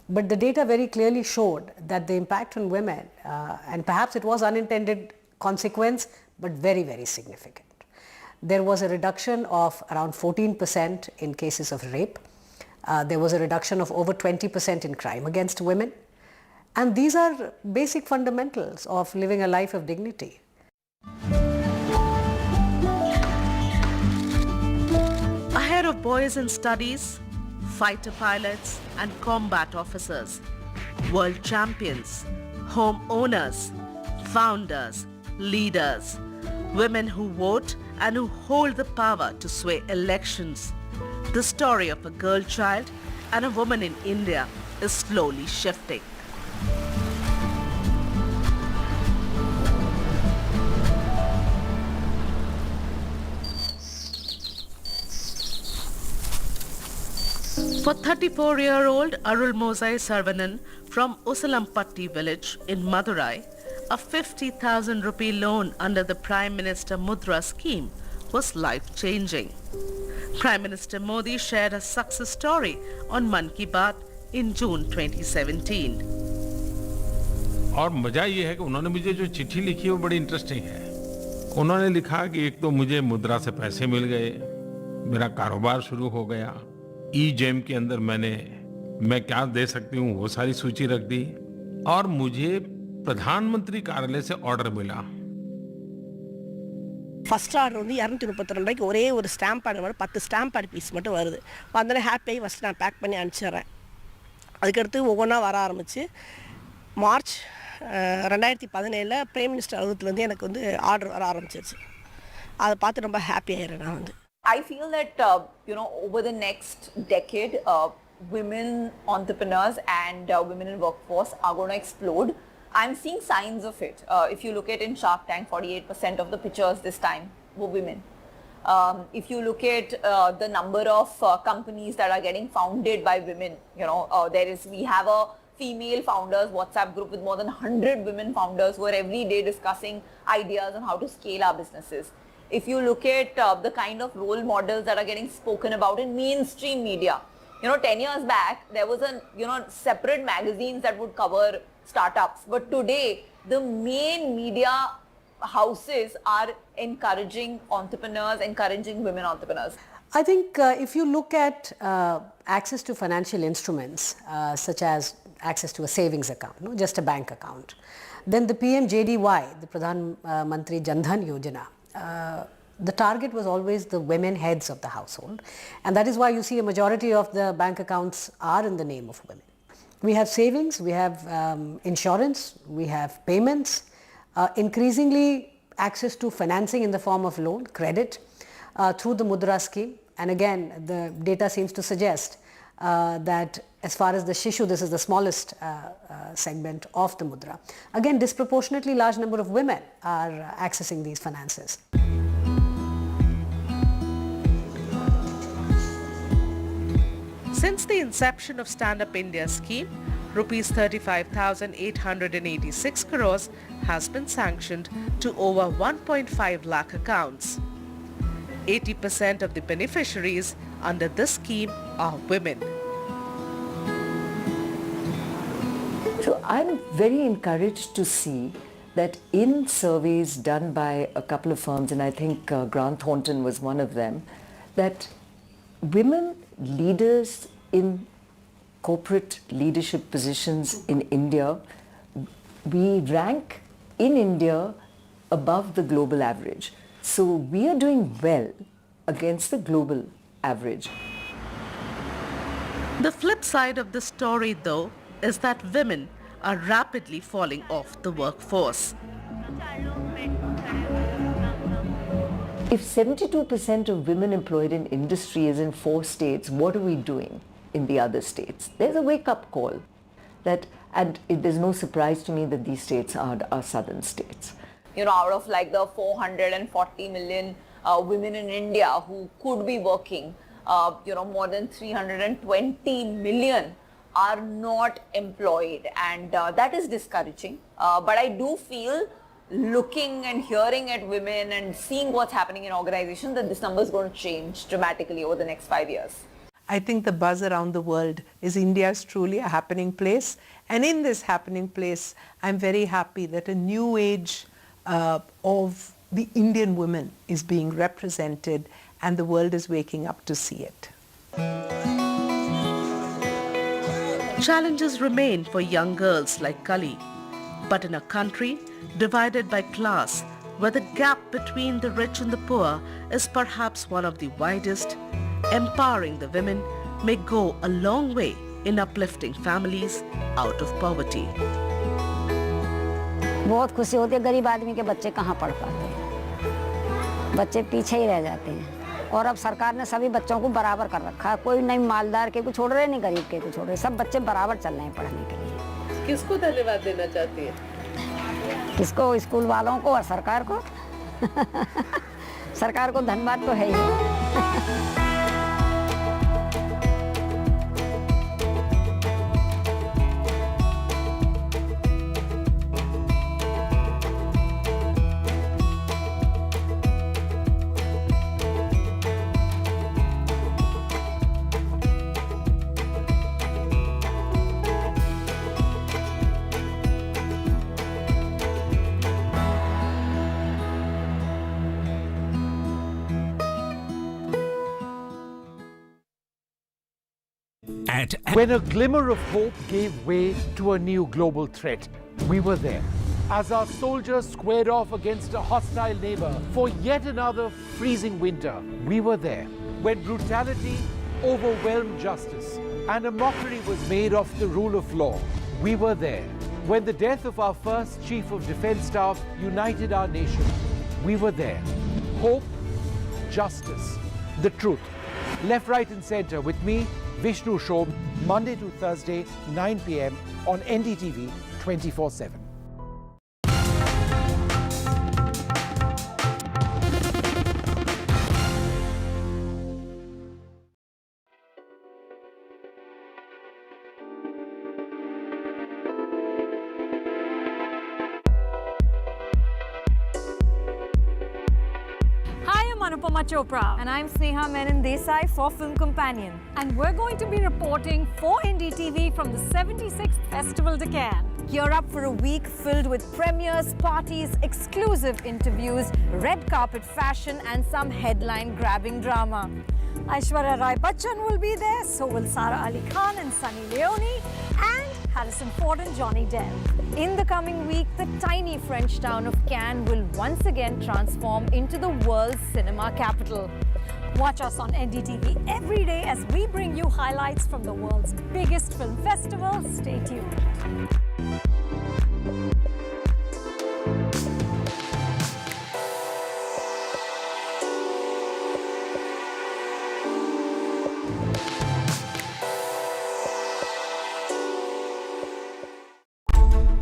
But the data very clearly showed that the impact on women, and perhaps it was unintended consequence, but very, very significant. There was a reduction of around 14% in cases of rape. There was a reduction of over 20% in crime against women. And these are basic fundamentals of living a life of dignity. Ahead of boys in studies, fighter pilots and combat officers, world champions, home owners, founders, leaders, women who vote and who hold the power to sway elections. The story of a girl child and a woman in India is slowly shifting. For 34-year-old Arulmozai Sarvanan from Usalampatti village in Madurai, a 50,000 rupee loan under the Prime Minister Mudra scheme was life-changing. Prime Minister Modi shared a success story on Mann Ki Baat in June 2017. और मजा ये है कि उन्होंने मुझे जो चिट्ठी लिखी वो बड़ी इंटरेस्टिंग है। उन्होंने लिखा कि एक तो मुझे मुद्रा से पैसे मिल गए, मेरा कारोबार शुरू हो गया, ई-जेम के अंदर मैं क्या दे सकती हूँ वो सारी सूची रख दी, और मुझे प्रधानमंत्री कार्यालय से ऑर्डर मिला। ஃபர்ஸ்ட் ஆர்டர் வந்து 232 ரூபாய்க்கு ஒரே ஒரு ஸ்டாம்ப் பேட் மட்டும் 10 ஸ்டாம்ப் பேட் பீஸ் மட்டும் வருது. அதனால ஹாப்பியாகி ஃபஸ்ட்டு நான் பேக் பண்ணி அனுப்பிச்சிடுறேன். அதுக்கடுத்து ஒவ்வொன்றா வர ஆரம்பிச்சு மார்ச் 2017 பிரைம் மினிஸ்டர் அலுவலகத்துலேருந்து எனக்கு வந்து ஆர்டர் வர ஆரம்பிச்சிருச்சு. அதை பார்த்து ரொம்ப ஹாப்பி ஆகிறேன் நான் வந்து. I feel that over the next decade, women entrepreneurs and women in workforce are going to explode. I'm seeing signs of it. If you look at in Shark Tank, 48% of the pitchers this time were women. If you look at the number of companies that are getting founded by women, we have a female founders WhatsApp group with more than 100 women founders who are every day discussing ideas on how to scale our businesses. If you look at the kind of role models that are getting spoken about in mainstream media, 10 years back, there was separate magazines that would cover startups. But today, the main media houses are encouraging entrepreneurs, encouraging women entrepreneurs? I think if you look at access to financial instruments, such as access to a savings account, no, just a bank account, then the PMJDY, the Pradhan Mantri Jan Dhan Yojana, the target was always the women heads of the household, and that is why you see a majority of the bank accounts are in the name of women. We have savings, we have insurance, we have payments, increasingly access to financing in the form of loan, credit, through the Mudra scheme. And again, the data seems to suggest that as far as the Shishu, this is the smallest segment of the Mudra. Again, disproportionately large number of women are accessing these finances. Since the inception of Stand Up India scheme, rupees 35,886 crores has been sanctioned to over 1.5 lakh accounts. 80% of the beneficiaries under this scheme are women. So I'm very encouraged to see that in surveys done by a couple of firms, and I think Grant Thornton was one of them, that women leaders in corporate leadership positions in India, we rank in India above the global average. So we are doing well against the global average. The flip side of the story, though, is that women are rapidly falling off the workforce. If 72% of women employed in industry is in 4 states, what are we doing in the other states? There's a wake-up call. And there's no surprise to me that these states are southern states. You know, out of like the 440 million women in India who could be working, more than 320 million are not employed, and that is discouraging. But I do feel, looking and hearing at women and seeing what's happening in organizations, that this number is going to change dramatically over the next 5 years. I think the buzz around the world is India is truly a happening place. And in this happening place, I'm very happy that a new age of the Indian women is being represented, and the world is waking up to see it. Challenges remain for young girls like Kali, but in a country divided by class, where the gap between the rich and the poor is perhaps one of the widest, empowering the women may go a long way in uplifting families out of poverty. बहुत खुशी होती है, गरीब आदमी के बच्चे कहाँ पढ़ पाते हैं, बच्चे पीछे ही रह जाते हैं। और अब सरकार ने सभी बच्चों को बराबर कर रखा है, कोई नहीं मालदार के को छोड़ रहे, नहीं गरीब के को छोड़ रहे, सब बच्चे बराबर चल रहे हैं पढ़ने के लिए। किसको धन्यवाद देना चाहती है? किसको? स्कूल वालों को और सरकार को। सरकार को धन्यवाद तो है ही। When a glimmer of hope gave way to a new global threat, we were there. As our soldiers squared off against a hostile neighbor for yet another freezing winter, we were there. When brutality overwhelmed justice and a mockery was made of the rule of law, we were there. When the death of our first Chief of Defence Staff united our nation, we were there. Hope, justice, the truth. Left, right and centre with me, Vishnu Shob, Monday to Thursday, 9 p.m. on NDTV 24/7. Anupama Chopra, and I'm Sneha Menon Desai for Film Companion, and we're going to be reporting for NDTV from the 76th Festival Deccan. Gear up for a week filled with premieres, parties, exclusive interviews, red carpet fashion and some headline-grabbing drama. Aishwarya Rai Bachchan will be there, so will Sara Ali Khan and Sunny Leone, and Harrison Ford and Johnny Depp. In the coming week, the tiny French town of Cannes will once again transform into the world's cinema capital. Watch us on NDTV every day as we bring you highlights from the world's biggest film festival. Stay tuned.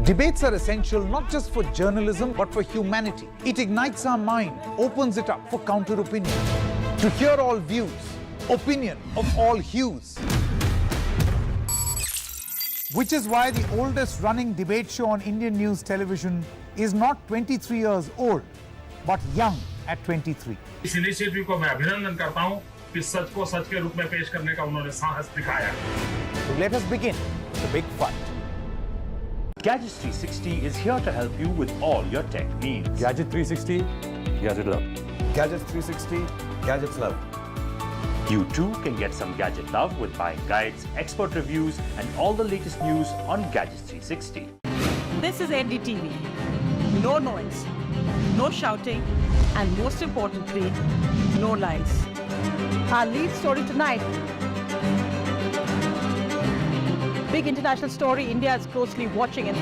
Debates are essential not just for journalism but for humanity. It ignites our mind, opens it up for counter-opinion. To hear all views, opinion of all hues. Which is why the oldest running debate show on Indian news television is not 23 years old, but young at 23. इस initiative को मैं अभिनंदन करता हूं कि सच को सच के रूप में पेश करने का उन्होंने साहस दिखाया. Let us begin the big fight. Gadgets 360 is here to help you with all your tech needs. Gadget 360, Gadget Love. Gadgets 360, Gadgets Love. You too can get some gadget love with buying guides, expert reviews, and all the latest news on Gadgets 360. This is NDTV. No noise, no shouting, and most importantly, no lies. Our lead story tonight. Big international story India is closely watching it.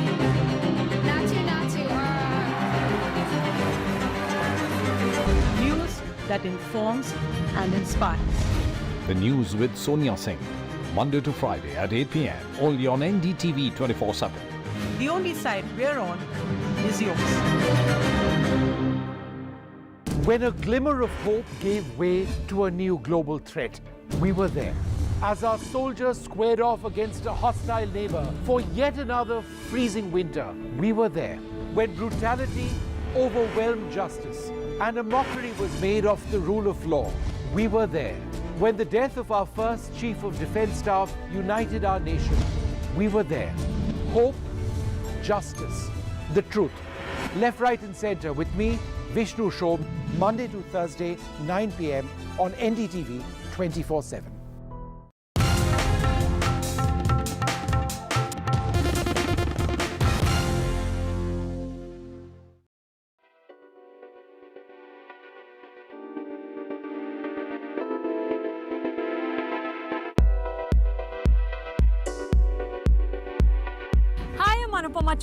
News that informs and inspires. The News with Sonia Singh, Monday to Friday at 8 p.m. only on NDTV 24/7. The only side we're on is yours. When a glimmer of hope gave way to a new global threat, we were there. As our soldiers squared off against a hostile neighbor for yet another freezing winter, we were there. When brutality overwhelmed justice and a mockery was made of the rule of law, we were there. When the death of our first Chief of Defence Staff united our nation, we were there. Hope, justice, the truth. Left, right and centre with me, Vishnu Shobh, Monday to Thursday, 9 p.m. on NDTV 24/7.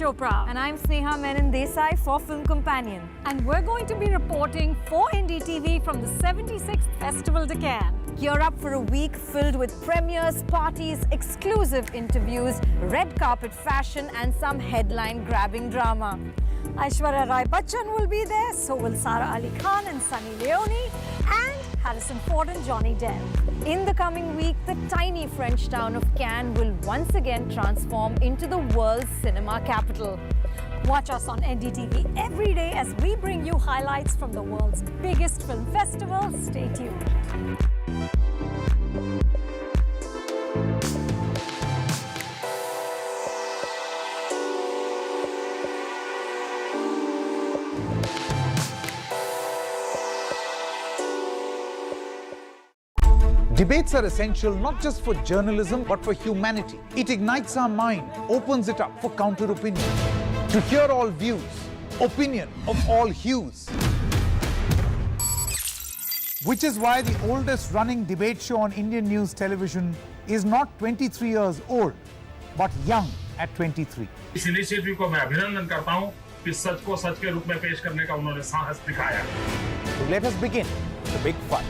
Chopra. And I'm Sneha Menon Desai for Film Companion. And we're going to be reporting for NDTV from the 76th Festival de Cannes. Gear up for a week filled with premieres, parties, exclusive interviews, red carpet fashion and some headline-grabbing drama. Aishwarya Rai Bachchan will be there, so will Sara Ali Khan and Sunny Leone, and Harrison Ford and Johnny Depp. In the coming week, the tiny French town of Cannes will once again transform into the world's cinema capital. Watch us on NDTV every day as we bring you highlights from the world's biggest film festival. Stay tuned. Debates are essential not just for journalism but for humanity. It ignites our mind, opens it up for counter-opinion. To hear all views, opinion of all hues. Which is why the oldest running debate show on Indian news television is not 23 years old, but young at 23. इस initiative को मैं अभिनंदन करता हूं कि सच को सच के रूप में पेश करने का उन्होंने साहस दिखाया. Let us begin the big fight.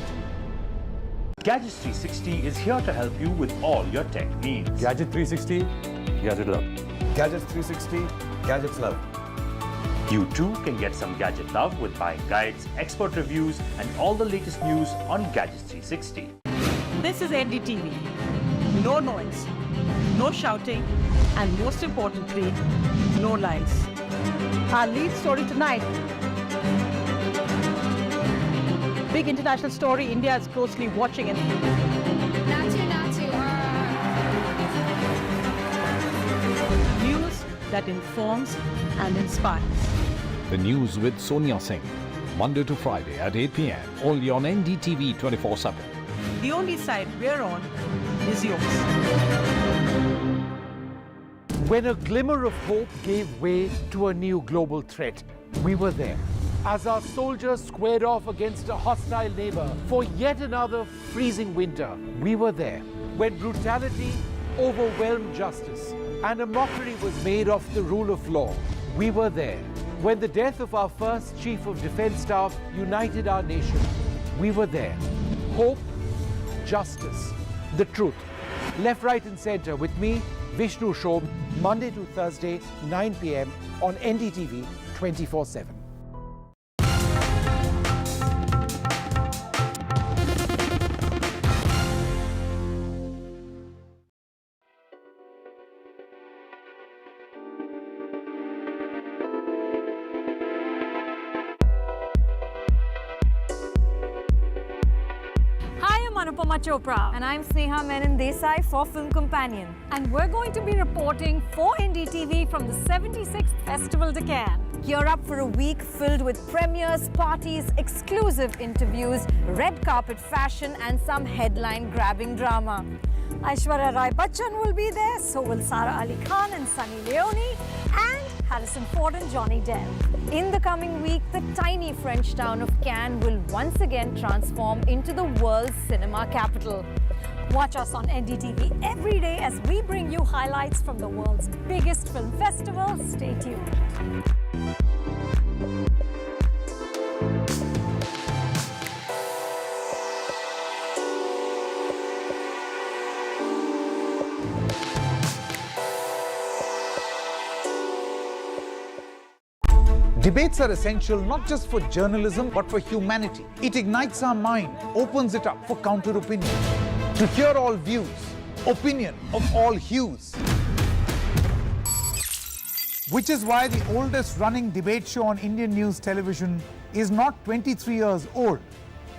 Gadgets 360 is here to help you with all your tech needs. Gadget 360, Gadget Love. Gadgets 360, Gadgets Love. You too can get some gadget love with buying guides, expert reviews, and all the latest news on Gadgets 360. This is NDTV. No noise, no shouting, and most importantly, no lies. Our lead story tonight. Big international story India is closely watching it. News that informs and inspires. The news with Sonia Singh, Monday to Friday at 8 p.m. only on NDTV 24/7. The only side we're on is yours. When a glimmer of hope gave way to a new global threat, we were there. As our soldiers squared off against a hostile neighbor for yet another freezing winter, we were there. When brutality overwhelmed justice and a mockery was made of the rule of law, we were there. When the death of our first Chief of Defence Staff united our nation, we were there. Hope, justice, the truth. Left, right and centre with me, Vishnu Shobh, Monday to Thursday, 9 p.m. on NDTV 24/7. Chopra, and I'm Sneha Menon Desai for Film Companion, and we're going to be reporting for NDTV from the 76th Festival de Cannes. Gear up for a week filled with premieres, parties, exclusive interviews, red carpet fashion, and some headline-grabbing drama. Aishwarya Rai Bachchan will be there, so will Sara Ali Khan and Sunny Leone, and Harrison Ford and Johnny Depp. In the coming week, the tiny French town of Cannes will once again transform into the world's cinema capital. Watch us on NDTV every day as we bring you highlights from the world's biggest film festival. Stay tuned. Debates are essential not just for journalism but for humanity. It ignites our mind, opens it up for counter-opinion. To hear all views, opinion of all hues. Which is why the oldest running debate show on Indian news television is not 23 years old,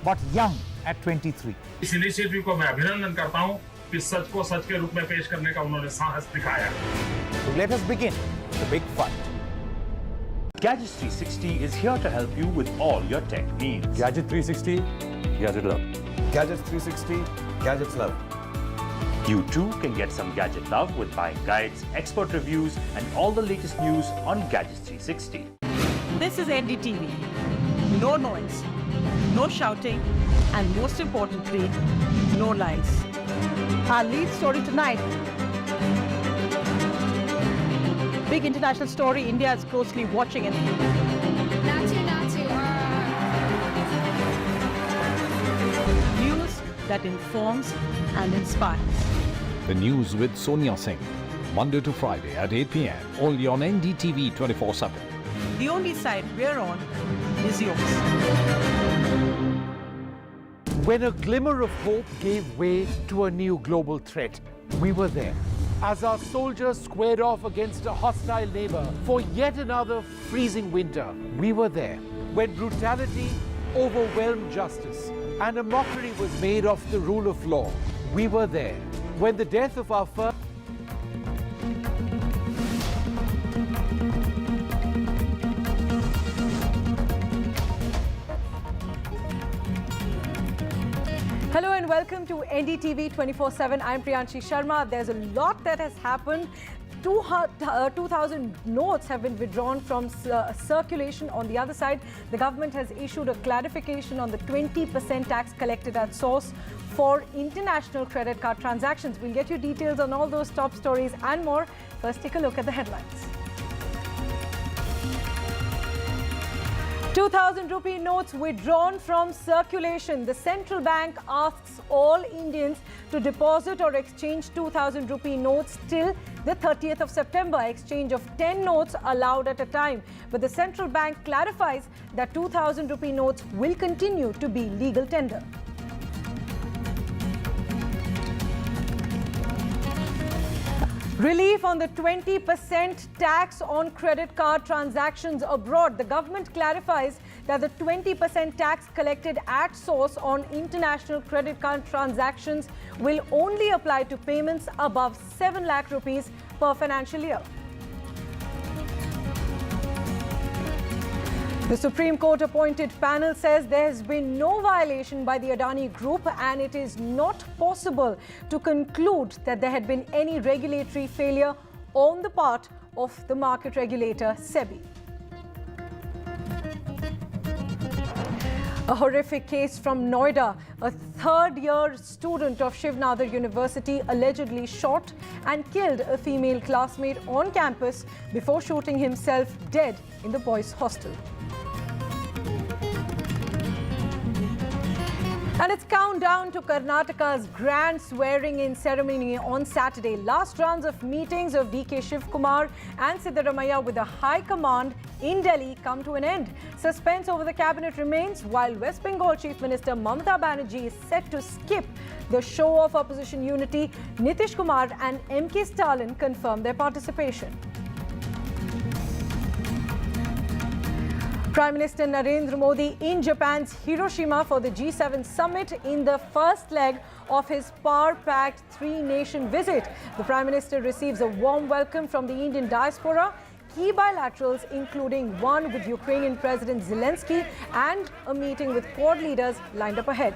but young at 23. इस initiative को मैं अभिनंदन करता हूं कि सच को सच के रूप में पेश करने का उन्होंने साहस दिखाया. So let us begin the big fight. Gadgets 360 is here to help you with all your tech needs. Gadget 360, Gadget Love. Gadgets 360, Gadgets Love. You too can get some gadget love with buying guides, expert reviews, and all the latest news on Gadgets 360. This is NDTV. No noise, no shouting, and most importantly, no lies. Our lead story tonight. Big international story, India is closely watching it. News that informs and inspires. The news with Sonia Singh, Monday to Friday at 8 p.m. only on NDTV 24/7. The only side we're on is yours. When a glimmer of hope gave way to a new global threat, we were there. As our soldiers squared off against a hostile neighbor for yet another freezing winter, we were there. When brutality overwhelmed justice and a mockery was made of the rule of law, we were there. When the death of our first Hello and welcome to NDTV 24/7. I'm Priyanshi Sharma. There's a lot that has happened. 2,000 notes have been withdrawn from circulation. On the other side, the government has issued a clarification on the 20% tax collected at source for international credit card transactions. We'll get you details on all those top stories and more. First, take a look at the headlines. 2,000 rupee notes withdrawn from circulation. The central bank asks all Indians to deposit or exchange 2,000 rupee notes till the 30th of September. Exchange of 10 notes allowed at a time. But the central bank clarifies that 2,000 rupee notes will continue to be legal tender. Relief on the 20% tax on credit card transactions abroad. The government clarifies that the 20% tax collected at source on international credit card transactions will only apply to payments above 7 lakh rupees per financial year. The Supreme Court appointed panel says there has been no violation by the Adani Group and it is not possible to conclude that there had been any regulatory failure on the part of the market regulator, SEBI. A horrific case from Noida. A third-year student of Shiv Nadar University allegedly shot and killed a female classmate on campus before shooting himself dead in the boys' hostel. And it's countdown to Karnataka's grand swearing-in ceremony on Saturday. Last rounds of meetings of DK Shivkumar and Siddaramaiah with the High Command in Delhi come to an end. Suspense over the cabinet remains while West Bengal Chief Minister Mamata Banerjee is set to skip the show of opposition unity. Nitish Kumar and MK Stalin confirm their participation. Prime Minister Narendra Modi in Japan's Hiroshima for the G7 summit in the first leg of his power-packed three-nation visit. The Prime Minister receives a warm welcome from the Indian diaspora. Key bilaterals, including one with Ukrainian President Zelensky and a meeting with Quad leaders lined up ahead.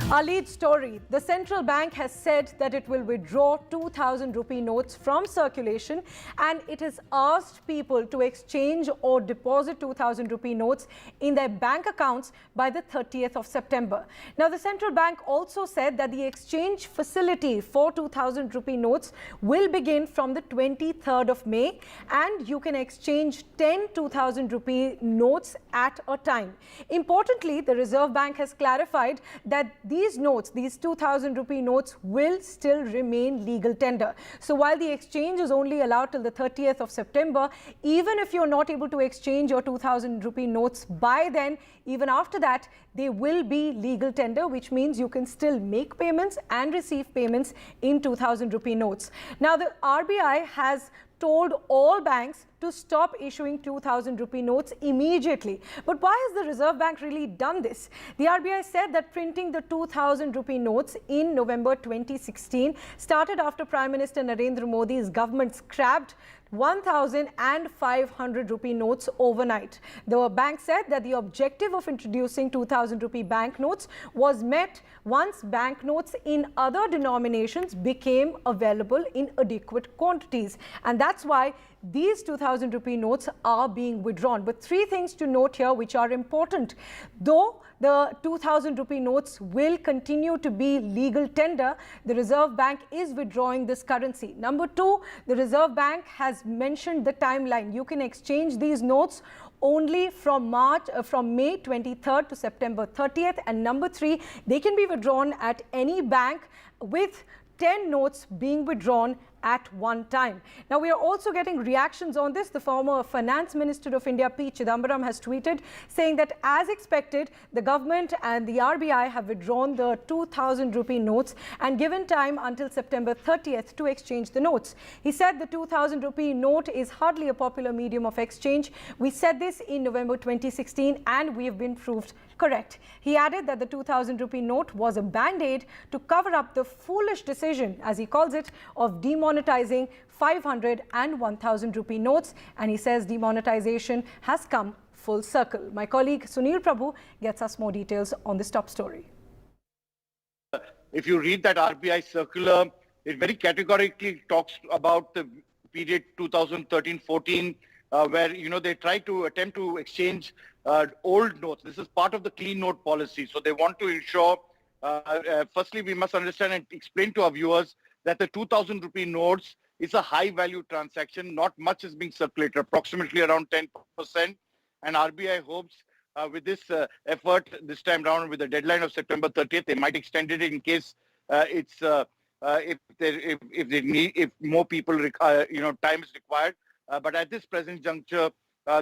Our lead story. The central bank has said that it will withdraw 2,000 rupee notes from circulation and it has asked people to exchange or deposit 2,000 rupee notes in their bank accounts by the 30th of September. Now, the central bank also said that the exchange facility for 2,000 rupee notes will begin from the 23rd of May and you can exchange 10 2,000 rupee notes at a time. Importantly, the Reserve Bank has clarified that these notes, these 2,000 rupee notes will still remain legal tender. So while the exchange is only allowed till the 30th of September, even if you're not able to exchange your 2,000 rupee notes by then, even after that, they will be legal tender, which means you can still make payments and receive payments in 2,000 rupee notes. Now, the RBI has told all banks to stop issuing 2,000 rupee notes immediately. But why has the Reserve Bank really done this? The RBI said that printing the 2,000 rupee notes in November 2016 started after Prime Minister Narendra Modi's government scrapped 1,500 rupee notes overnight. The bank said that the objective of introducing 2,000 rupee banknotes was met once banknotes in other denominations became available in adequate quantities. And that's why these 2,000 rupee notes are being withdrawn. But three things to note here which are important. Though the 2,000 rupee notes will continue to be legal tender, the Reserve Bank is withdrawing this currency. Number two, the Reserve Bank has mentioned the timeline. You can exchange these notes only from May 23rd to September 30th. And number three, they can be withdrawn at any bank with 10 notes being withdrawn at one time. Now, we are also getting reactions on this. The former Finance Minister of India, P. Chidambaram, has tweeted saying that as expected, the government and the RBI have withdrawn the 2,000 rupee notes and given time until September 30th to exchange the notes. He said the 2,000 rupee note is hardly a popular medium of exchange. We said this in November 2016 and we have been proved correct. He added that the 2,000 rupee note was a band-aid to cover up the foolish decision, as he calls it, of demonetizing 500 and 1,000 rupee notes. And he says demonetization has come full circle. My colleague Sunil Prabhu gets us more details on this top story. If you read that RBI circular, it very categorically talks about the period 2013-14, where, you know, they try to attempt to exchange old notes. This is part of the clean note policy. So they want to ensure, firstly, we must understand and explain to our viewers that the 2,000 rupee notes is a high value transaction. Not much is being circulated, approximately around 10%. And RBI hopes with this effort this time around, with the deadline of September 30th, they might extend it in case if more people time is required. But at this present juncture,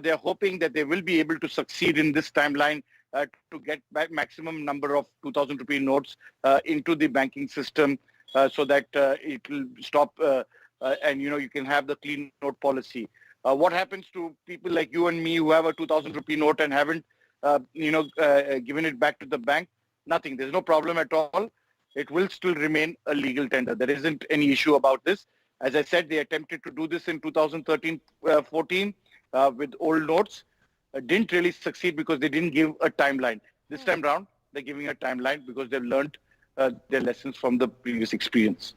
they are hoping that they will be able to succeed in this timeline to get back maximum number of 2,000 rupee notes into the banking system so that it will stop and you can have the clean note policy. What happens to people like you and me who have a 2,000 rupee note and haven't, given it back to the bank? Nothing. There's no problem at all. It will still remain a legal tender. There isn't any issue about this. As I said, they attempted to do this in 2013-14 with old notes. Didn't really succeed because they didn't give a timeline. This time round, they're giving a timeline because they've learned their lessons from the previous experience.